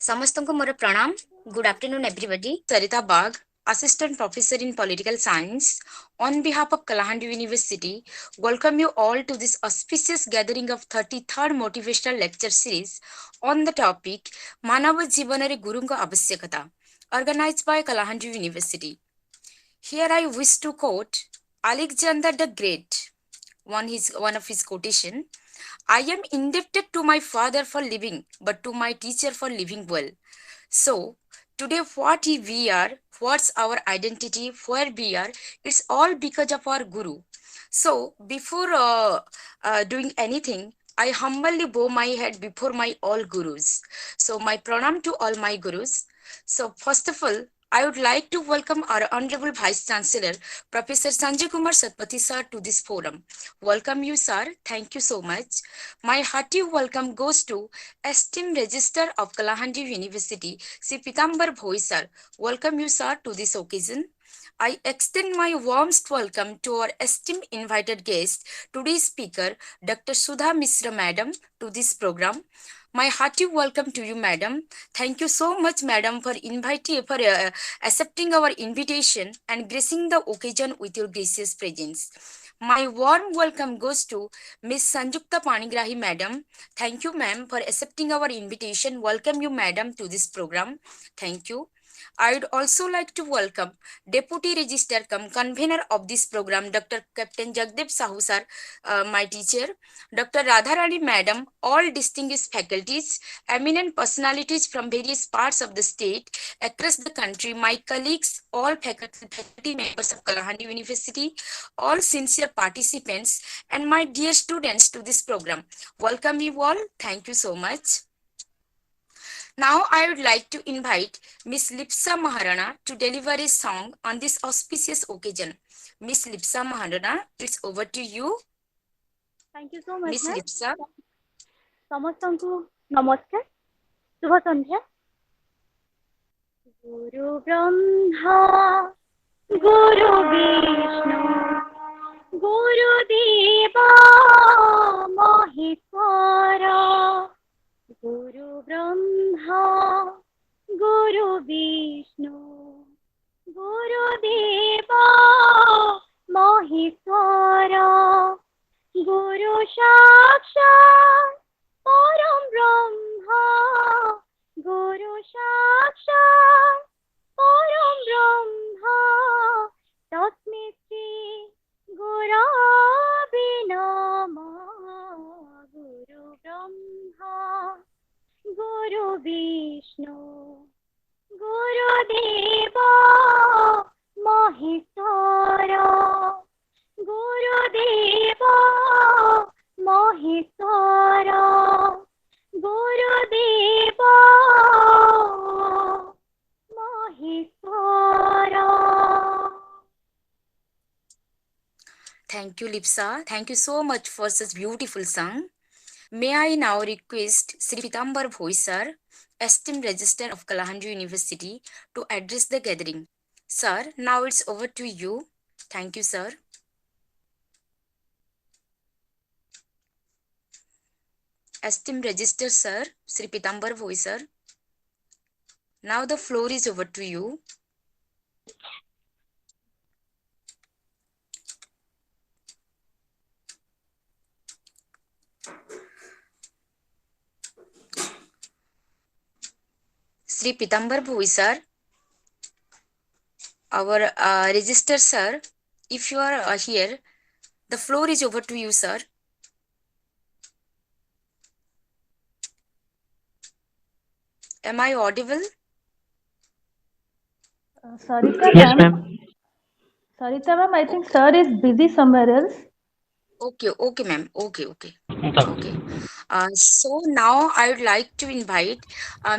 समस्त को मोर प्रणाम. Good afternoon, everybody. Sarita Bagh, Assistant Professor in Political Science, on behalf of Kalahandi University, welcome you all to this auspicious gathering of 33rd Motivational Lecture Series on the topic Manav Jivanare Gurunga Abhasyakata, organized by Kalahandi University. Here I wish to quote Alexander the Great, one of his quotation. I am indebted to my father for living, but to my teacher for living well. So, today, we are, what's our identity, where we are, it's all because of our Guru. So, before doing anything, I humbly bow my head before my all Gurus. So, my pranam to all my Gurus. So, first of all, I would like to welcome our Honorable Vice Chancellor, Professor Sanjay Kumar Satpathy sir, to this forum. Welcome you, sir. Thank you so much. My hearty welcome goes to esteemed Register of Kalahandi University, Sri Pitambar Bhoi sir. Welcome you, sir, to this occasion. I extend my warmest welcome to our esteemed invited guest, today's speaker, Dr. Sudha Misra Madam, to this program. My hearty welcome to you, Madam. Thank you so much, Madam, for accepting our invitation and gracing the occasion with your gracious presence. My warm welcome goes to Miss Sanjukta Panigrahi, Madam. Thank you, ma'am, for accepting our invitation. Welcome you, Madam, to this program. Thank you. I would also like to welcome Deputy Registrar cum Convener of this program, Dr. Captain Jagdeep Sahu sir, my teacher, Dr. Radharani Madam, all distinguished faculties, eminent personalities from various parts of the state, across the country, my colleagues, all faculty members of Kalahandi University, all sincere participants, and my dear students to this program. Welcome you all. Thank you so much. Now I would like to invite Miss Lipsa Maharana to deliver a song on this auspicious occasion. Miss Lipsa Maharana, it's over to you. Thank you so much, Miss ma'am. Lipsa. ସମସ୍ତଙ୍କୁ ନମସ୍କାର, ଶୁଭ ସନ୍ଧ୍ୟା। ଗୁରୁ ବ୍ରହ୍ମା ଗୁରୁ ବିଷ୍ଣୁ ଗୁରୁଦେବ ମହେଶ୍ୱର ଗୁରୁ ବ୍ରହ୍ମା ଗୁରୁ ବିଷ୍ଣୁ ଗୁରୁଦେବ ମହେଶ୍ୱର गुरु साक्षात् परम ब्रह्म गुरु साक्षात् परम ब्रह्म तस्मै श्री गुरवे नमः गुरु ब्रह्मा गुरु विष्णु गुरुदेव महेश्वर गुरुदेव महेश्वर गुरुदेव Maheshwar. Thank you, Lipsa. Thank you so much for such beautiful song. May I now request Sri Pitambar Bhoi sir, esteemed Registrar of Kalahandi University, to address the gathering. Sir, now it's over to you. Thank you, sir. Esteemed Register Sir, Sri Pitambar Bhoi sir. Now the floor is over to you. Sri Pitambar Bhoi sir, our Register sir, if you are here, the floor is over to you, sir. Am I audible? Sarita Yes, ma'am. ma'am. Sarita ma'am, I think sir is busy somewhere else. Okay, ma'am. Okay. So now I would like to invite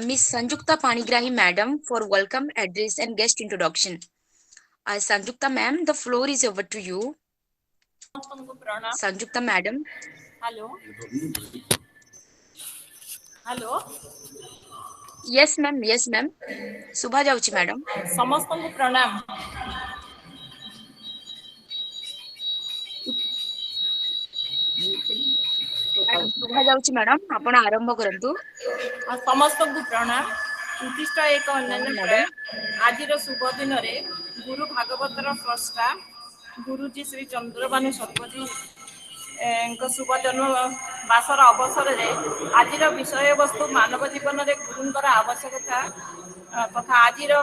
Miss Sanjukta Panigrahi Madam for welcome address and guest introduction. Sanjukta ma'am, the floor is over to you. Sanjukta madam. Hello. Hello. Yes ma'am. Subha jauchi madam. ସମସ୍ତଙ୍କୁ ପ୍ରଣାମ। Subha jauchi madam. ଆପଣ ଆରମ୍ଭ କରନ୍ତୁ। ସମସ୍ତଙ୍କୁ ପ୍ରଣାମ। ଉଦ୍ଦିଷ୍ଟ ଏକ ଅନ୍ୟାନ୍ୟ madam. ଆଜିର ଶୁଭ ଦିନରେ ଗୁରୁ ଭାଗବତର ସ୍ରଷ୍ଟା ଗୁରୁଜୀ ଶ୍ରୀ ଚନ୍ଦ୍ରବାଣୀ ଶତପଥୀ ଙ୍କ ଶୁଭ ଜନ୍ମ ମାସର ଅବସରରେ ଆଜିର ବିଷୟବସ୍ତୁ ମାନବ ଜୀବନରେ ଗୁରୁଙ୍କର ଆବଶ୍ୟକତା ତଥା ଆଜିର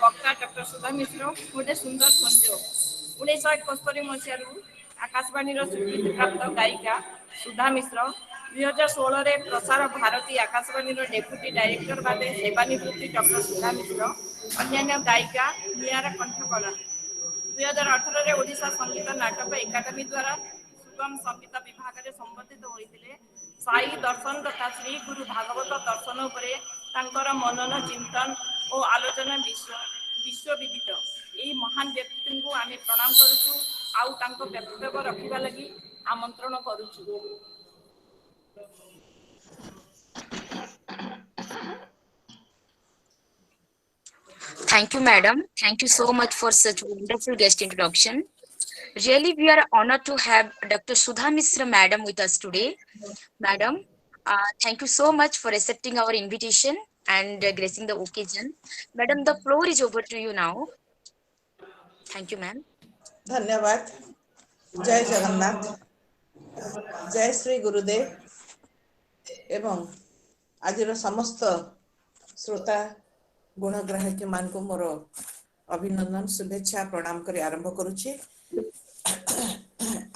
ବକ୍ତା ଡକ୍ଟର ସୁଧା ମିଶ୍ର ଗୋଟେ ସୁନ୍ଦର ସଂଯୋଗ। 1971 ମସିହାରୁ ଆକାଶବାଣୀର ସ୍ୱୀକୃତିପ୍ରାପ୍ତ ଗାୟିକା ସୁଧା ମିଶ୍ର 2016ରେ ପ୍ରସାର ଭାରତୀ ଆକାଶବାଣୀର ଡେପୁଟି ଡାଇରେକ୍ଟର ଭାବେ ସେବାନିବୃତ୍ତି ଡକ୍ଟର ସୁଧା ମିଶ୍ର ଅନ୍ୟାନ୍ୟ ଗାୟିକା ନିଆରା କଣ୍ଠକଳା। 2018ରେ ଓଡ଼ିଶା ସଙ୍ଗୀତ ନାଟକ ଏକାଡେମୀ ଦ୍ୱାରା ସୁଗମ ସଙ୍ଗୀତ ବିଭାଗରେ ସମ୍ବର୍ଦ୍ଧିତ ହୋଇଥିଲେ। ସାଇ ଦର୍ଶନ ତଥା ଶ୍ରୀ ଗୁରୁ ଭାଗବତ ଦର୍ଶନ ଉପରେ ତାଙ୍କର ମନନ ଚିନ୍ତନ ଓ ଆଲୋଚନା ବିଶ୍ୱବିଦିତ। ଏହି ମହାନ ବ୍ୟକ୍ତିଙ୍କୁ ଆମେ ପ୍ରଣାମ କରୁଛୁ ଆଉ ତାଙ୍କ ବ୍ୟକ୍ତିତ୍ୱ ରଖିବା ଲାଗି ଆମନ୍ତ୍ରଣ କରୁଛୁ। Thank you, madam. Thank you so much for such wonderful guest introduction. Really, we are honored to have Dr. Sudha Misra madam with us today. Madam, thank you so much for accepting our invitation and gracing the occasion. Madam, the floor is over to you now. Thank you, ma'am. धन्यवाद। जय जगन्नाथ, जय श्री गुरुदेव एवं आजिर समस्त श्रोता गुणग्राहक मान को मोर अभिनंदन शुभेच्छा प्रणाम कर आरंभ करुछि।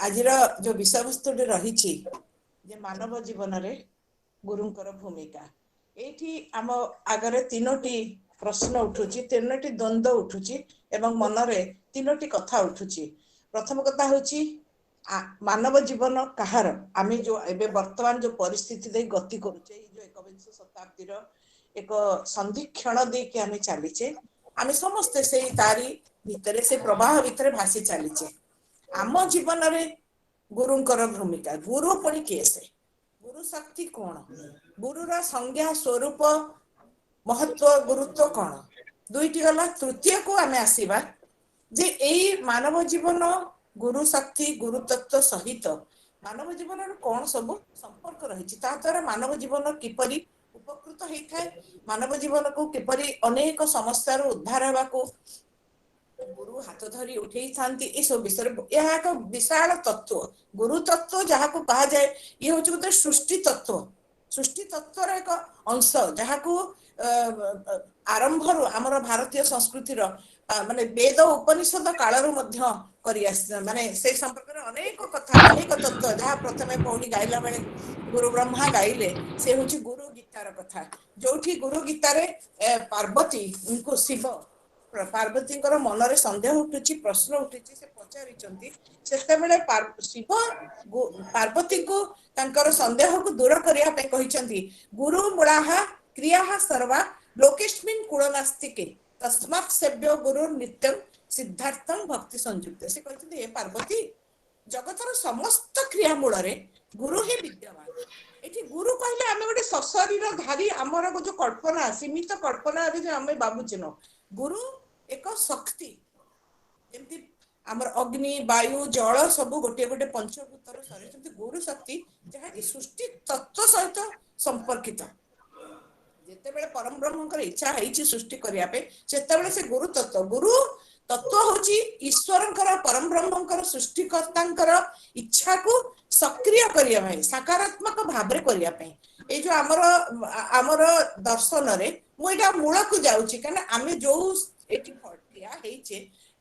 आजिर जो विषय वस्तु रही जे मानव जीवन रे गुरुंकर भूमिका एठी आम आगरे तीनोटी प्रश्न उठुची, तीनोटी द्वंद्व उठुची एवं मनरे तीनोटी कथा उठुची। प्रथम कथा होची मानव जीवन कहार आमे जो एबे वर्तमान जो परिस्थिति दे गति करूचे जो 21 शताब्दी रो एक संधिक्षण दे के आमे चलीचे, आमे समस्त से तारी भितरे से प्रवाह भितरे भासी चलीचे। आम जीवन रे गुरुंकर भूमिका, गुरु परि केसे, गुरु शक्ति कोन, गुरुर संज्ञा स्वरूप महत्व गुरुत्व कोन, दुईटी गला। तृतीय को आमे आसीबा जे एई मानव जीवन गुरु शक्ति गुरु तत्व सहित मानव जीवन कौन सब संपर्क रही, द्वारा मानव जीवन किपरि उपकृत होता है, मानव जीवन को किपरि अनेक समस्या उद्धार होगा को गुरु हाथ धरी उठे थांती। ए सब विषय यह एक विशाल तत्व, गुरु तत्व जहाँ को कहा जाए ये हूँ गोटे सृष्टि तत्व, सृष्टि तत्वर एक अंश जहाँ को आरंभ आमर भारतीय संस्कृति माने वेद उपनिषद काल माने से संपर्क अनेक कथा अनेक तत्व जहाँ प्रथमे पौड़ी गाइला बेले गुरु ब्रह्मा गाइले से हूँ गुरु गीतार कथा, जो गुरु गीतार पार्वती उनको शिव पार्वती मनरे सन्देह उठुची, प्रश्न उठुची, से पचारिचंती सेतेबेले शिव पार्वती को तांकर सन्देह को दूर करिया पे कहिचंती गुरु मूलाहा क्रियाहा सर्वा लोकेस्मिन् कुलनास्तिके तस्मात् सेव्यो गुरु नित्यं सिद्धार्थं भक्ति संयुक्त। से कहते हे पार्वती जगतर समस्त क्रिया मूल रे गुरु ही विद्यमान। एठी गुरु कहले आमे गोटे सशरीर धारी आमर जो कल्पना सीमित कल्पना रे जो आमे बाबुचे न, गुरु एक शक्ति जेमती आमर अग्नि वायु जल सब गोटे गोटे पंचभूतर शरीर, गुरु शक्ति जहाँ की सृष्टि तत्व सहित संपर्कित। जेतेबेले परम ब्रह्मकर इच्छा है सृष्टि करिया पे सेतेबेले से गुरु तत्व होची ईश्वरंकर परम ब्रह्मकर सृष्टिकर्तांकर इच्छा को सक्रिय करिया पे सकारात्मक भाबरे करिया पे ए जो आमर दर्शन रे मु एटा मूल को जाउची काना आमे जो एठी ठिया हेचे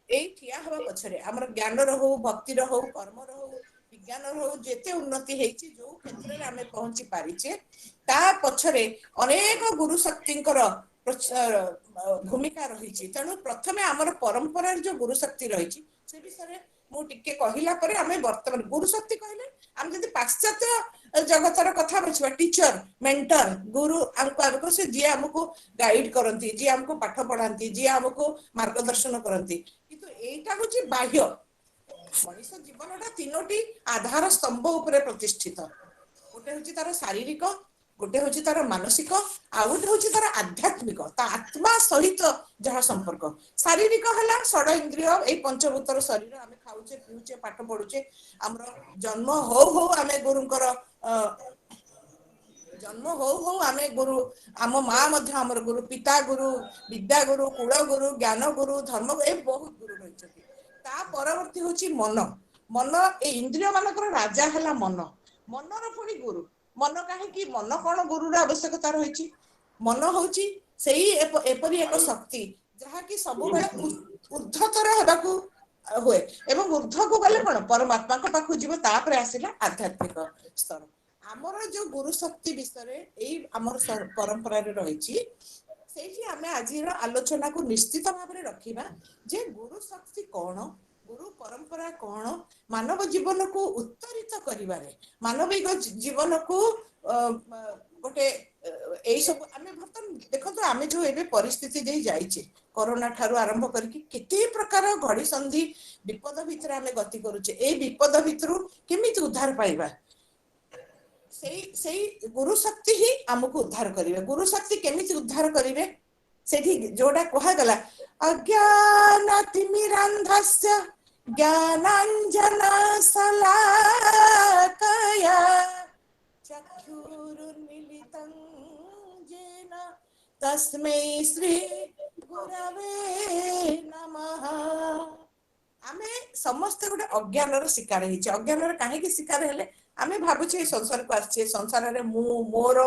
ए ठिया हवा पछरे आमर ज्ञान रहो भक्ति रहो कर्म रहो विज्ञान रहो जेते उन्नति हेची जो क्षेत्र रे आमे पहुंची पारिचे ता पछरे अनेक गुरु शक्तिंकर भूमिका रही। तेणु प्रथमे आमर परंपरा जो गुरु शक्ति रही से विषय मु टिके कहिला परे आमे वर्तमान गुरु शक्ति कहले आम जदि पाश्चात्य जगतर कथा बछवा टीचर मेंटर गुरु हमको से जे हमको गाइड करंती, जे हमको पाठ पढ़ांती, जे हमको मार्गदर्शन करंती, किंतु एटा होची बाह्य मनुष्य जीवनटा तीनोटी आधार स्तंभ उपरे प्रतिष्ठित। गोटे होची तार शारीरिक, गोटे होची तार मानसिक, आ गोटे होची तार आध्यात्मिक ता आत्मा सहित जहाँ संपर्क। शारीरिक हला षड इंद्रिय ए पंचभूतर शरीर आमे खाउचे पिउचे पाठ पढुचे, हमरो जन्म हो आमे गुरुंकर जन्म हो आमे गुरु आम माँ मध्य हमर गुरु पिता गुरु विद्या गुरु कुल गुरु ज्ञान गुरु धर्म ए बहुत गुरु रही ता परवर्ती होची मन मन ए इंद्रिय मानकर राजा हला मन मनर पुणी गुरु मन कहीं मन कौन गुरु आवश्यकता रही मन होची सेही एपरी एक शक्ति जहा कि सब बेले ऊर्ध्वतर हेबाकू हुए एवं ऊर्ध्व को गले कौन परमात्मा को पाखु जीव तापर आसिला आध्यात्मिक स्तर आमर जो गुरु शक्ति विषय आमर परंपरा रही आम आज आलोचना को निश्चित भाव में रखा जे गुरु शक्ति कौन गुरु परंपरा कौन मानव जीवन को उत्तरित करिवारे मानविक जीवन को गोटे यही सब आम बर्तमान देखो आम जो एबे परिस्थिति दे जाइए कोरोना ठारू आरंभ करके केते प्रकार घड़ी संधि विपद भितर आम गति करुचे ए विपद भितर केमिति उद्धार पाइबा सेही गुरु शक्ति ही आमको उद्धार करिवे गुरु शक्ति केमिति उद्धार करिवे सेठी जोडा कहा गला अज्ञानतिमिरान्धस्य ज्ञानाञ्जन शलाकया चक्षुरुन्मीलितं येन तस्मै श्री गुरवे नमः आमे समस्त गोटे अज्ञानर शिकार होइछे अज्ञानर काहेकि शिकार हेले आमे भाबुछे संसार को आछे संसार रे मोर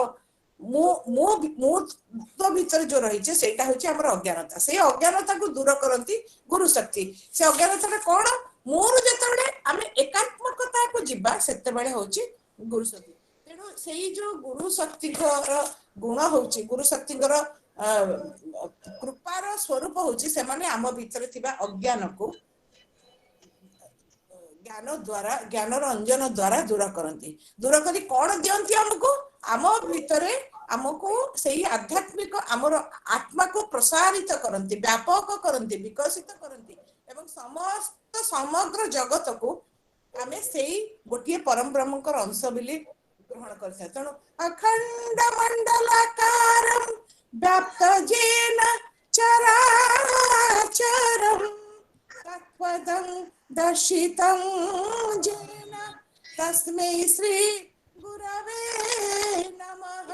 तो भीतर जो रही है सेटा होची हमर अज्ञानता से अज्ञानता को दूर करंती गुरु शक्ति से अज्ञानता कोन मोर जेतबेले आमे एकात्मकता को जिबा सेते बेले होची गुरु शक्ति तेनो सेही जो गुरु शक्ति गुण होची गुरु शक्ति कृपार स्वरूप होची से माने आम भीतर थिबा अज्ञान को ज्ञान द्वारा ज्ञान रंजन द्वारा दूर करती दूर करी कौन दियंती हमको आम भितर आमको सही आध्यात्मिक आमर आत्मा को प्रसारित करती व्यापक करती विकसित करती एवं समस्त समग्र जगत को आमे सेही गोटे परम ब्रह्म अंश बोली ग्रहण करता तेणु अखंड मंडलाकारं व्याप्त जेन चराचरं तत्पदं दर्शितं जेन तस्मै श्री गुरवे नमः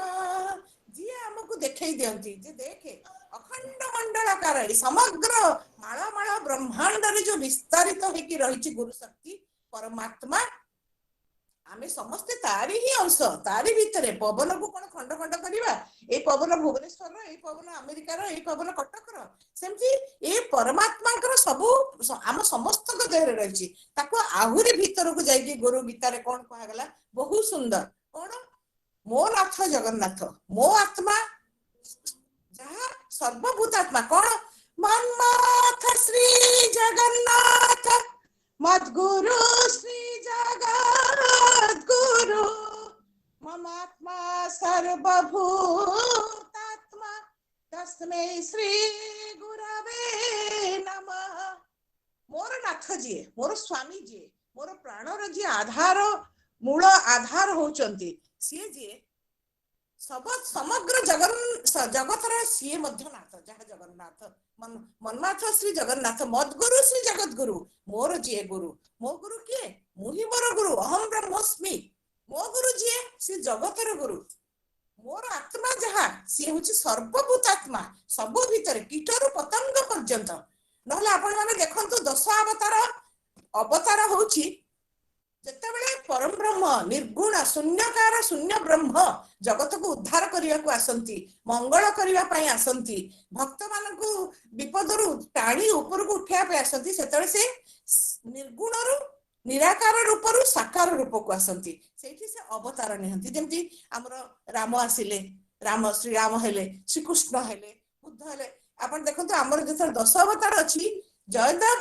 जी हमको देखाई दियंती जे देखे अखंड मंडलाकार समग्र माला माला ब्रह्मांड रे जो विस्तारित होकी रही गुरु शक्ति परमात्मा आमे समस्ते तारी ही अंश तारी भितरे पवन को कोन खंड खंड करिवा ए पवन भुवनेश्वर ए पवन अमेरिका रो ए पवन कटक रो सेमती ए परमात्मा कर सब आम समस्त को देह रे रही ताको आहुरी भीतर को जाई गुरु गीता रे कोन कहा गला बहुत सुंदर कोन मो नाथ जगन्नाथ मो आत्मा जहा सर्वभूत आत्मा कोन मन्नाथ श्री जगन्नाथ मद्गुरु श्री जगद्गुरु ममात्मा सर्वभूतात्मा तस्मै श्री गुरवे नमः मोर नाथ जी मोर स्वामी जी मोर प्राणर जी आधार मूल आधार होचंती सी जी सब समग्र जगतर सी मध्य नाथ जहा जगन्नाथ मन्नाथ श्री जगन्नाथ मद्गुरु श्री जगद्गुरु मोर जी गुरु मो गुरु किए मुहि मोर गुरु अहम ब्रह्मस्मि मो गुरु जी श्री जगतर गुरु मोर आत्मा जहा सी होची सर्वभूत आत्मा सब भीतर कीटरु पतंग पर्यंत नहले आपण माने देखंतु 10 अवतार होची जेतेबेले परम ब्रह्म निर्गुण शून्यकार शून्य ब्रह्म जगत को उद्धार करने को आसंती मंगल करने पाई आसंती भक्त मानक विपद टाणी ऊपर को उठा आसंती से निर्गुण रु निराकार रूप रु साकार रूप को आसंती सेठी से अवतार निहंती जेमती हमर राम आसिले राम श्री राम हेले श्री कृष्ण हेले बुद्ध हेले आपण देखंतु हमर जे 10 अवतार अछि जयदेव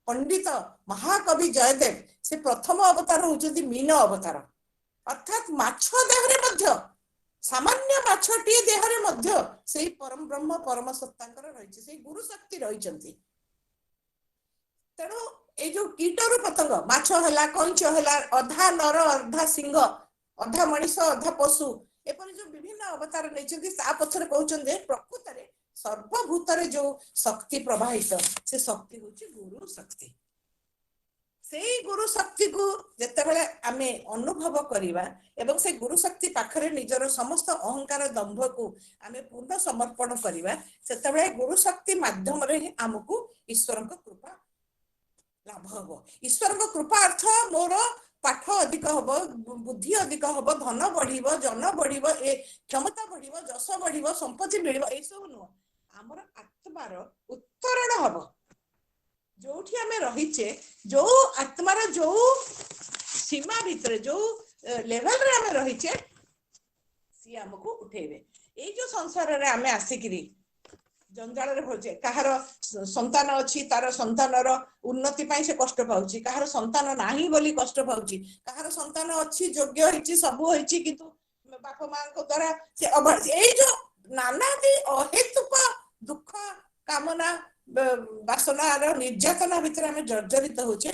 पंडित महाकवि जयदेव से प्रथम अवतार होउछथि मीन अवतार अर्थात माछ देहरे मध्य सामान्य माछटी देहरे मध्य सेही परम ब्रह्म परम सत्तांकर रहिছে सेही गुरु शक्ति रहिचंती तेणु ए जो कीटरु पतंग माछ हला कंच हला अधा नर अधा सिंह अधा मनीष अधा पशु एपरि जो विभिन्न अवतार नैचंती ता पछरे कहउछन जे प्रकृत रे सर्वभूत रे जो शक्ति प्रवाहित से शक्ति होची गुरु शक्ति सेई गुरु शक्ति को जेतेबेले आमे अनुभव करिबा एवं से गुरु शक्ति पाखरे निजर समस्त अहंकार दंभ को आमे पूर्ण समर्पण करिबा सेतेबेले गुरु शक्ति माध्यम रे हमकु ईश्वर को कृपा लाभ हबो। ईश्वर को कृपा अर्थ मोर पाठ अधिक हबो, बुद्धि अधिक हबो, धन बढ़िबो, जन बढ़िबो, ए क्षमता बढ़िबो, जस बढ़िबो, संपत्ति मिलिबो, ए सब नु हमर आत्मार उत्तरण हबो। जोठी आमे रहिचे जो आत्मार जो सीमा भीतर जो लेवल रे आमे रहिचे सी हमको उठेबे। ए जो संसार रे आमे आसिकिरी जंजाल रे भोजे कहार संतान अछि तार संतानर उन्नति पाई से कष्ट पाउची, कहार संतान नाही बोली कष्ट पाउची, कहार संतान अछि योग्य हिची सब होइची किंतु बापा मां को द्वारा से ए जो नानादी अहेतुक दुख कामना वासना रो निर्यातना भीतर आमे जर्जरित होचे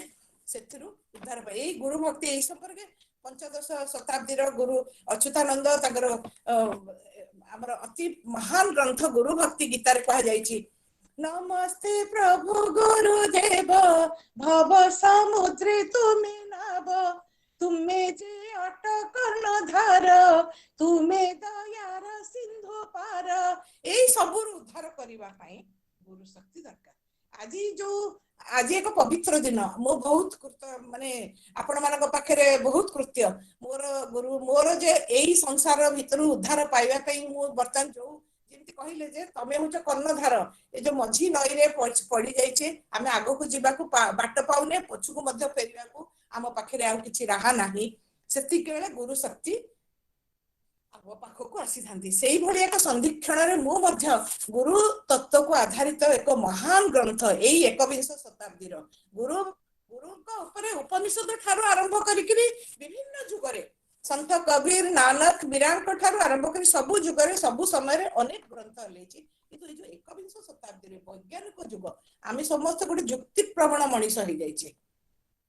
सेथिरु उद्धार पाई। ए गुरु भक्ति ए संपर्के पंचदश शताब्दी रो गुरु अच्युतानंद ताकर हमर अति महान ग्रंथ गुरु भक्ति गीता रे कहा जाईची नमस्ते प्रभु गुरुदेव भव समुद्रे तुमे नाव तुमे जे अटकन धार तुमे दयार सिंधु पार। ए सबुर उद्धार करिवा पई गुरु शक्ति दरकार। आज एक पवित्र दिन मो बहुत माने आपण मानक पाखरे बहुत कृत्य मोर गुरु मोर जे एई संसार भीतर उद्धार पाइबा पई मो बर्तन जो जेंति कहिले जे तमे होच कर्णधार ए जो मझी नई रे पड़ी जाइछे आमे आगो को जीवा को बाट पाउने पछु को मध्य फेरिया को आम पाखरे आ किछि राहा नाही सेति केले गुरु शक्ति आम पाखक आसी थांती सेही भली एक संधिक्षण रे मु मध्य गुरु तत्व को आधारित एक महान ग्रंथ एई 21 शताब्दी रो गुरु गुरुଙ୍କ ଉପରେ ଉପनिषद ଠାରୁ ଆରମ୍ଭ କରିକି ବିଭିନ୍ନ ଯୁଗରେ संत कबीर नानक मीरांक ठारू आरंभ करी सबु जुगरे सबु समय अनेक ग्रंथ लेछि किंतु ए जो 21 शताब्दी रे वैज्ञानिक युग आमे समस्त गोटे युक्ति प्रवण मनीष हो जाइछे।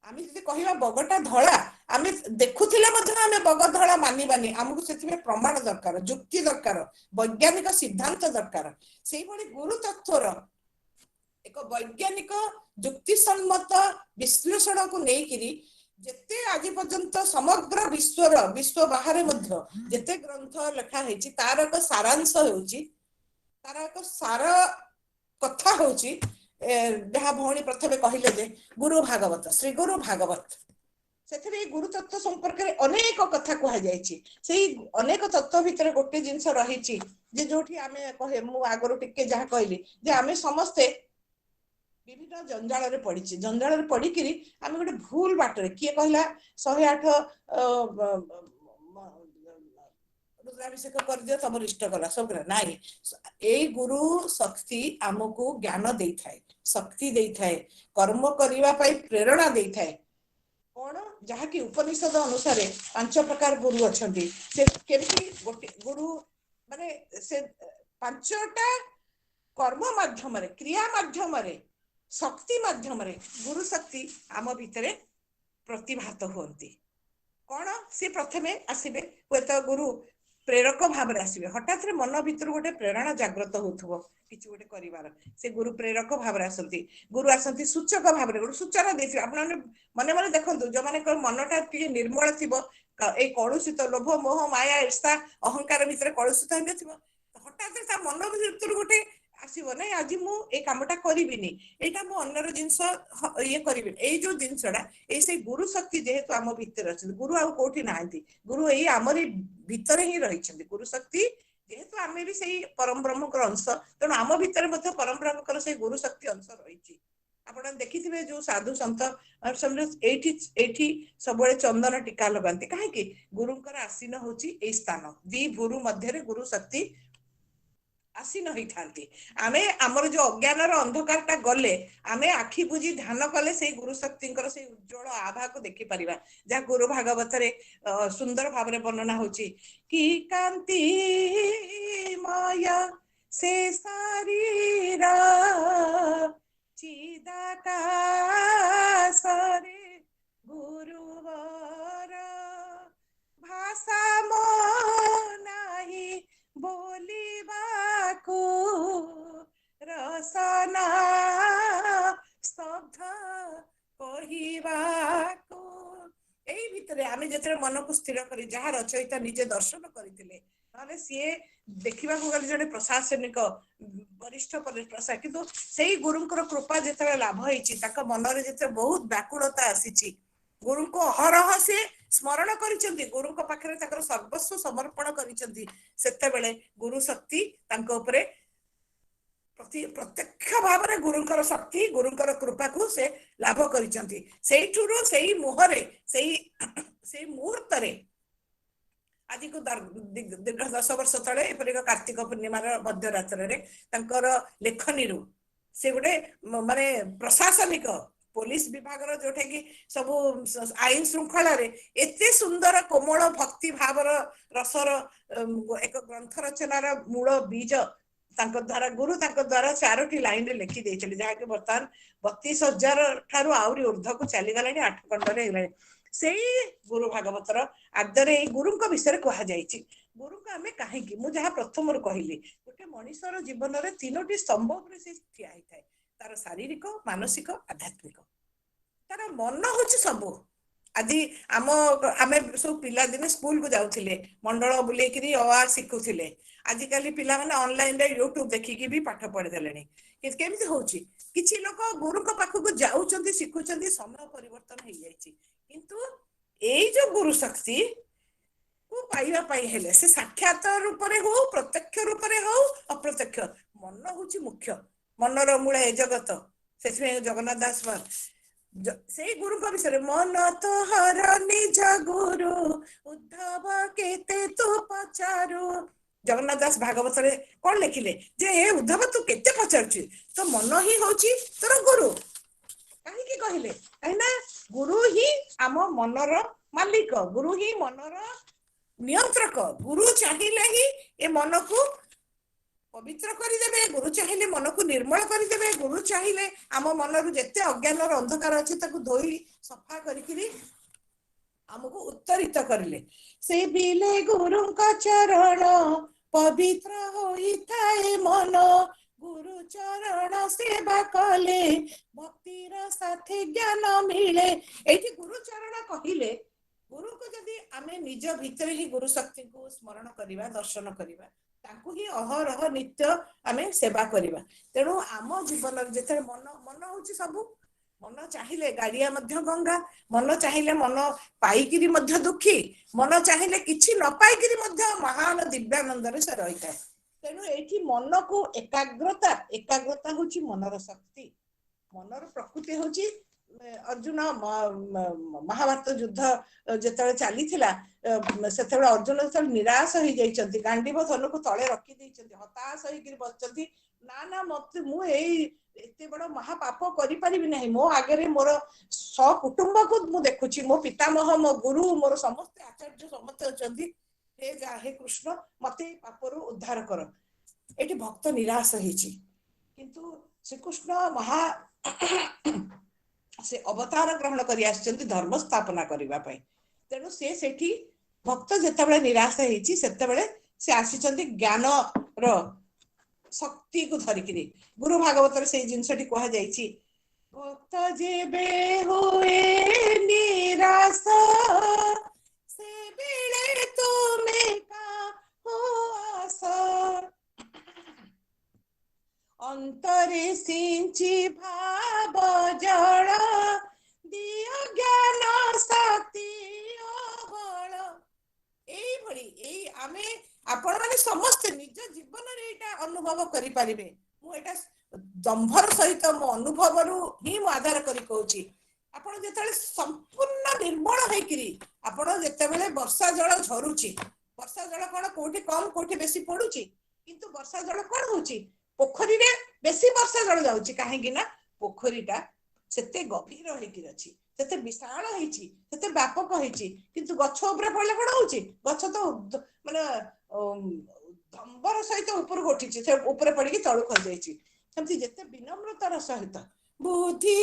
आमे जदि कहिबा बगटा धळा आमे देखुथिले मध्ये आमे बग धळा मानिबानी हमकु सेतिमे प्रमाण दरकार युक्ति दरकार वैज्ञानिक सिद्धांत दरकार। सेही भली गुरु तत्वर एक वैज्ञानिक युक्तिसम्मत विश्लेषण को नेकिरी जेते आज पर्यंत समग्र विश्व बाहर मध्य जेते ग्रंथ लेखा हेछि तार एक सारांश होछि तार एक सार कथा होछि जहा भौणी प्रथमे कहिले जे गुरु भागवत श्री गुरु भागवत सेथिरे गुरु तत्व संपर्क रे अनेक कथा कहा जायछि। सेही अनेक तत्व भितर गोटे जिंस रहिछि जे जोठी आमे कहे मु आगरो टिके जहा कहली जे आमे समस्ते विभिन्न जंजाल रे पड़ीछि जंजाल रे पड़ी किरी आमे गोटे भूल बाटरे किए कहला 108 रुद्राभिषेक कर दियो तब इष्ट कला सब नाही एई गुरु शक्ति हमकु ज्ञान देई थाए शक्ति देई थाए कर्म करिवा पई प्रेरणा देई थाए कोन जहा कि उपनिषद अनुसार 5 प्रकार गुरु अछंती से केमती गोटे गुरु माने से 5टा कर्म माध्यम रे क्रिया माध्यम रे शक्ति माध्यम रे गुरु शक्ति आम भितरे प्रतिभात होती कौन सी प्रथमे आसीबे हुएत गुरु प्रेरक भाव रे आसीबे हठात रे मन भितर गोटे प्रेरणा जागृत होथबो किछि गोटे करिवार से गुरु प्रेरक भाव रे आसंती गुरु आसंती सूचक भाव रे गुरु सूचना देथि आपन मने मने देखंतु जो माने को मनटा टी निर्मल थिबो ए कलुषित लोभ मोह माया ईर्ष्या अहंकार भितर कलुषित हेने थिबो हठात रे ता मन भितर गोटे आसीबो नै आज मु ए कामटा करिबिनी एटा मु अन्नर जिंस ये करिबिनी ए जो जिंसडा ए से गुरु शक्ति जेहेतु आम भितर अछि गुरु आ कोठी नांती गुरु एई हमरी भितर ही रहिछन्ती गुरु शक्ति जेहेतु आमे भी सेही परम ब्रह्मकर अंश तण आम भितर मध्ये परम ब्रह्मकर से गुरु शक्ति अंश रहिछि। आपण देखिथिबे जो साधु संत समझ एठी सबळे चंदन टीका लगांती काहे कि गुरुंकर आसीन होछि ए स्थान दी गुरु मध्ये रे गुरु शक्ति आसी नहीं थांती आमे हमर जो अज्ञान रो अंधकार ता गले आमे आखि बुझी ध्यान कले से गुरु शक्तिंकर से उज्जवल आभा को देखि परिबा जा गुरु भागवत रे सुंदर भाव रे वर्णना होची कि कांति माया से शरीर चिदाकाश रे गुरुवर भाषा मो नाही बोलिबाकू रसना स्तब्ध कहिबा ଭିତରେ ଆମେ ଯେତେବେଳେ ମନକୁ ସ୍ଥିର କରି ଯାହା ରଚୟିତା ନିଜେ ଦର୍ଶନ କରିଥିଲେ ନହେଲେ ସିଏ ଦେଖିବାକୁ ଗଲେ ଜଣେ ପ୍ରଶାସନିକ ବରିଷ୍ଠ ପ୍ରଶା କିନ୍ତୁ ସେଇ ଗୁରୁଙ୍କର କୃପା ଯେତେବେଳେ ଲାଭ ହେଇଛି ତାଙ୍କ ମନରେ ଯେତେବେଳେ ବହୁତ ବ୍ୟାକୁଳତା ଆସିଛି ଗୁରୁଙ୍କୁ ଅହରହ ସେ ସ୍ମରଣ କରିଛନ୍ତି ଗୁରୁଙ୍କ ପାଖରେ ତାଙ୍କର ସର୍ବସ୍ୱ ସମର୍ପଣ କରିଛନ୍ତି ସେତେବେଳେ ଗୁରୁ ଶକ୍ତି ତାଙ୍କ ଉପରେ ପ୍ରତ୍ୟକ୍ଷ ଭାବରେ ଗୁରୁଙ୍କର ଶକ୍ତି ଗୁରୁଙ୍କର କୃପାକୁ ସେ ଲାଭ କରିଛନ୍ତି ସେଇଠୁରୁ ସେଇ ମୁହଁରେ ସେଇ ମୁହୂର୍ତ୍ତରେ ଆଜିକୁ ଦୀର୍ଘ 10 ବର୍ଷ ତଳେ ଏପରି ଏକ କାର୍ତ୍ତିକ ପୂର୍ଣ୍ଣିମାର ମଧ୍ୟରାତ୍ରରେ ତାଙ୍କର ଲେଖନୀରୁ ସେ ଗୋଟେ ମାନେ ପ୍ରଶାସନିକ ପୋଲିସ ବିଭାଗର ଯୋଉଟା କି ସବୁ ଆଇନ ଶୃଙ୍ଖଳାରେ ଏତେ ସୁନ୍ଦର କୋମଳ ଭକ୍ତି ଭାବର ରସର ଏକ ଗ୍ରନ୍ଥ ରଚନାର ମୂଳ ବୀଜ ତାଙ୍କ ଦ୍ୱାରା ଗୁରୁ ତାଙ୍କ ଦ୍ୱାରା 4ଟି ଲାଇନରେ ଲେଖି ଦେଇଥିଲେ ଯାହାକି ବର୍ତ୍ତମାନ 32,000 ଠାରୁ ଆହୁରି ଉର୍ଦ୍ଧ୍ୱକୁ ଚାଲିଗଲାଣି 8 ଖଣ୍ଡରେ ହେଇଗଲାଣି ସେଇ ଗୁରୁ ଭାଗବତର ଆଦ୍ୟରେ ଏଇ ଗୁରୁଙ୍କ ବିଷୟରେ କୁହାଯାଇଛି ଗୁରୁଙ୍କୁ ଆମେ କାହିଁକି ମୁଁ ଯାହା ପ୍ରଥମରୁ କହିଲି ଗୋଟେ ମଣିଷର ଜୀବନରେ 3ଟି ସ୍ତମ୍ଭ ଉପରେ ସେ ଠିଆ ହେଇଥାଏ ତାର ଶାରୀରିକ ମାନସିକ ଆଧ୍ୟାତ୍ମିକ ତାର ମନ ହଉଛି ସବୁ ଆଜି ଆମେ ସବୁ ପିଲାଦିନେ ସ୍କୁଲକୁ ଯାଉଥିଲେ ମଣ୍ଡଳ ବୁଲେଇକିରି ଶିଖୁଥିଲେ ଆଜିକାଲି ପିଲାମାନେ ଅନଲାଇନରେ ୟୁଟ୍ୟୁବ ଦେଖିକି ବି ପାଠ ପଢିଦେଲେଣି କେମିତି ହଉଛି କିଛି ଲୋକ ଗୁରୁଙ୍କ ପାଖକୁ ଯାଉଛନ୍ତି ଶିଖୁଛନ୍ତି ସମୟ ପରିବର୍ତ୍ତନ ହେଇଯାଇଛି କିନ୍ତୁ ଏଇ ଯୋଉ ଗୁରୁ ଶକ୍ତି କୁ ପାଇବା ପାଇଁ ହେଲେ ସେ ସାକ୍ଷାତ ରୂପରେ ହଉ ପ୍ରତ୍ୟକ୍ଷ ରୂପରେ ହଉ ଅପ୍ରତ୍ୟକ୍ଷ ମନ ହଉଛି ମୁଖ୍ୟ ମନର ମୂଳ ଏ ଜଗତ ସେଥିପାଇଁ ଜଗନ୍ନାଥ ଦାସ ସେଇ ଗୁରୁଙ୍କ ବିଷୟରେ ମନ ତୋହର ନିଜ ଗୁରୁ ଉଦ୍ଧବ କେତେ ତୁ ପଚାରୁ ଜଗନ୍ନାଥ ଦାସ ଭାଗବତରେ କଣ ଲେଖିଲେ ଯେ ଏ ଉଦ୍ଧବ ତୁ କେତେ ପଚାରୁଛୁ ତ ମନ ହିଁ ହଉଛି ତୋର ଗୁରୁ କାହିଁକି କହିଲେ କାହିଁକିନା ଗୁରୁ ହିଁ ଆମ ମନର ମାଲିକ ଗୁରୁ ହିଁ ମନର ନିୟନ୍ତ୍ରକ ଗୁରୁ ଚାହିଁଲେ ହିଁ ଏ ମନକୁ ପବିତ୍ର କରିଦେବେ ଗୁରୁ ଚାହିଁଲେ ମନକୁ ନିର୍ମଳ କରିଦେବେ ଗୁରୁ ଚାହିଁଲେ ଆମ ମନରୁ ଯେତେ ଅଜ୍ଞାନର ଅନ୍ଧକାର ଅଛି ତାକୁ ଧୋଇ ସଫା କରିକିରି ଆମକୁ ଉତ୍ତରିତ କରିଲେ ସେ ବିଲେ ଗୁରୁଙ୍କ ଚରଣ ପବିତ୍ର ହୋଇଥାଏ ମନ ଗୁରୁ ଚରଣ ସେବା କଲେ ଭକ୍ତିର ସାଥେ ଜ୍ଞାନ ମିଳେ ଏଇଠି ଗୁରୁ ଚରଣ କହିଲେ ଗୁରୁଙ୍କୁ ଯଦି ଆମେ ନିଜ ଭିତରେ ହିଁ ଗୁରୁ ଶକ୍ତିକୁ ସ୍ମରଣ କରିବା ଦର୍ଶନ କରିବା ତାଙ୍କୁ ହିଁ ଅହରହ ନିତ୍ୟ ଆମେ ସେବା କରିବା ତେଣୁ ଆମ ଜୀବନରେ ଯେତେବେଳେ ମନ ହଉଛି ସବୁ ମନ ଚାହିଁଲେ ଗାଡିଆ ମଧ୍ୟ ଗଙ୍ଗା ମନ ଚାହିଁଲେ ମନ ପାଇକିରି ମଧ୍ୟ ଦୁଃଖୀ ମନ ଚାହିଁଲେ କିଛି ନ ପାଇକିରି ମଧ୍ୟ ମହାନ ଦିବ୍ୟାନନ୍ଦରେ ସେ ରହିଥାଏ ତେଣୁ ଏଇଠି ମନକୁ ଏକାଗ୍ରତା ହଉଛି ମନର ଶକ୍ତି ମନର ପ୍ରକୃତି ହଉଛି ଅର୍ଜୁନ ମହାଭାରତ ଯୁଦ୍ଧ ଯେତେବେଳେ ଚାଲିଥିଲା ସେତେବେଳେ ଅର୍ଜୁନ ଯେତେବେଳେ ନିରାଶ ହେଇଯାଇଛନ୍ତି ଗାଣ୍ଡିବ ଧନୁକୁ ତଳେ ରଖି ଦେଇଛନ୍ତି ହତାଶ ହେଇକିରି ବସିଛନ୍ତି ନା ମତେ ମୁଁ ଏଇ ଏତେ ବଡ ମହାପାପ କରିପାରିବି ନାହିଁ ମୋ ଆଗରେ ମୋର ସକୁଟୁମ୍ବକୁ ମୁଁ ଦେଖୁଛି ମୋ ପିତାମହ ମୋ ଗୁରୁ ମୋର ସମସ୍ତେ ଆଚାର୍ଯ୍ୟ ସମସ୍ତେ ଅଛନ୍ତି ହେ କୃଷ୍ଣ ମତେ ଏଇ ପାପରୁ ଉଦ୍ଧାର କର ଏଠି ଭକ୍ତ ନିରାଶ ହେଇଛି କିନ୍ତୁ ଶ୍ରୀକୃଷ୍ଣ ସେ ଅବତାର ଗ୍ରହଣ କରି ଆସିଛନ୍ତି ଧର୍ମ ସ୍ଥାପନା କରିବା ପାଇଁ ତେଣୁ ସେ ସେଠି ଭକ୍ତ ଯେତେବେଳେ ନିରାଶ ହେଇଛି ସେତେବେଳେ ସେ ଆସିଛନ୍ତି ଜ୍ଞାନର ଶକ୍ତିକୁ ଧରିକିରି ଗୁରୁ ଭାଗବତରେ ସେଇ ଜିନିଷଟି କୁହାଯାଇଛି ଭକ୍ତ ଯେବେ ହୁଏ ନିରାଶ ସେବେଳେ ତୁମେ କାହୁ ଆସ ଅନ୍ତରେ ସିଞ୍ଚି ଭାବ ଜଳ ଦିଅ ଜ୍ଞାନ ଶକ୍ତି ବଳ ଏଇଭଳି ଆମେ ଆପଣ ମାନେ ସମସ୍ତେ ନିଜ ଜୀବନରେ ଏଇଟା ଅନୁଭବ କରିପାରିବେ ମୁଁ ଏଇଟା ଦମ୍ଭର ସହିତ ମୋ ଅନୁଭବରୁ ହିଁ ମୁଁ ଆଧାର କରି କହୁଛି ଆପଣ ଯେତେବେଳେ ସମ୍ପୂର୍ଣ୍ଣ ନିର୍ମଳ ହେଇକିରି ଆପଣ ଯେତେବେଳେ ବର୍ଷା ଜଳ ଝରୁଛି ବର୍ଷା ଜଳ କଣ କୋଉଠି କମ କୋଉଠି ବେଶୀ ପଡୁଛି କିନ୍ତୁ ବର୍ଷା ଜଳ କଣ ହଉଛି ପୋଖରୀରେ ବେଶୀ ବର୍ଷା ଜଳ ଯାଉଛି କାହିଁକି ନା ପୋଖରୀଟା ସେତେ ଗଭୀର ହେଇକି ଅଛି ସେତେ ବିଶାଳ ହେଇଛି ସେତେ ବ୍ୟାପକ ହେଇଛି କିନ୍ତୁ ଗଛ ଉପରେ ପଡିଲେ କଣ ହଉଛି ଗଛ ତ ମାନେ ଦମ୍ବର ସହିତ ଉପରକୁ ଉଠିଛି ସେ ଉପରେ ପଡିକି ତଳକୁ ଖସିଯାଇଛି ସେମିତି ଯେତେ ବିନମ୍ରତାର ସହିତ ବୁଦ୍ଧି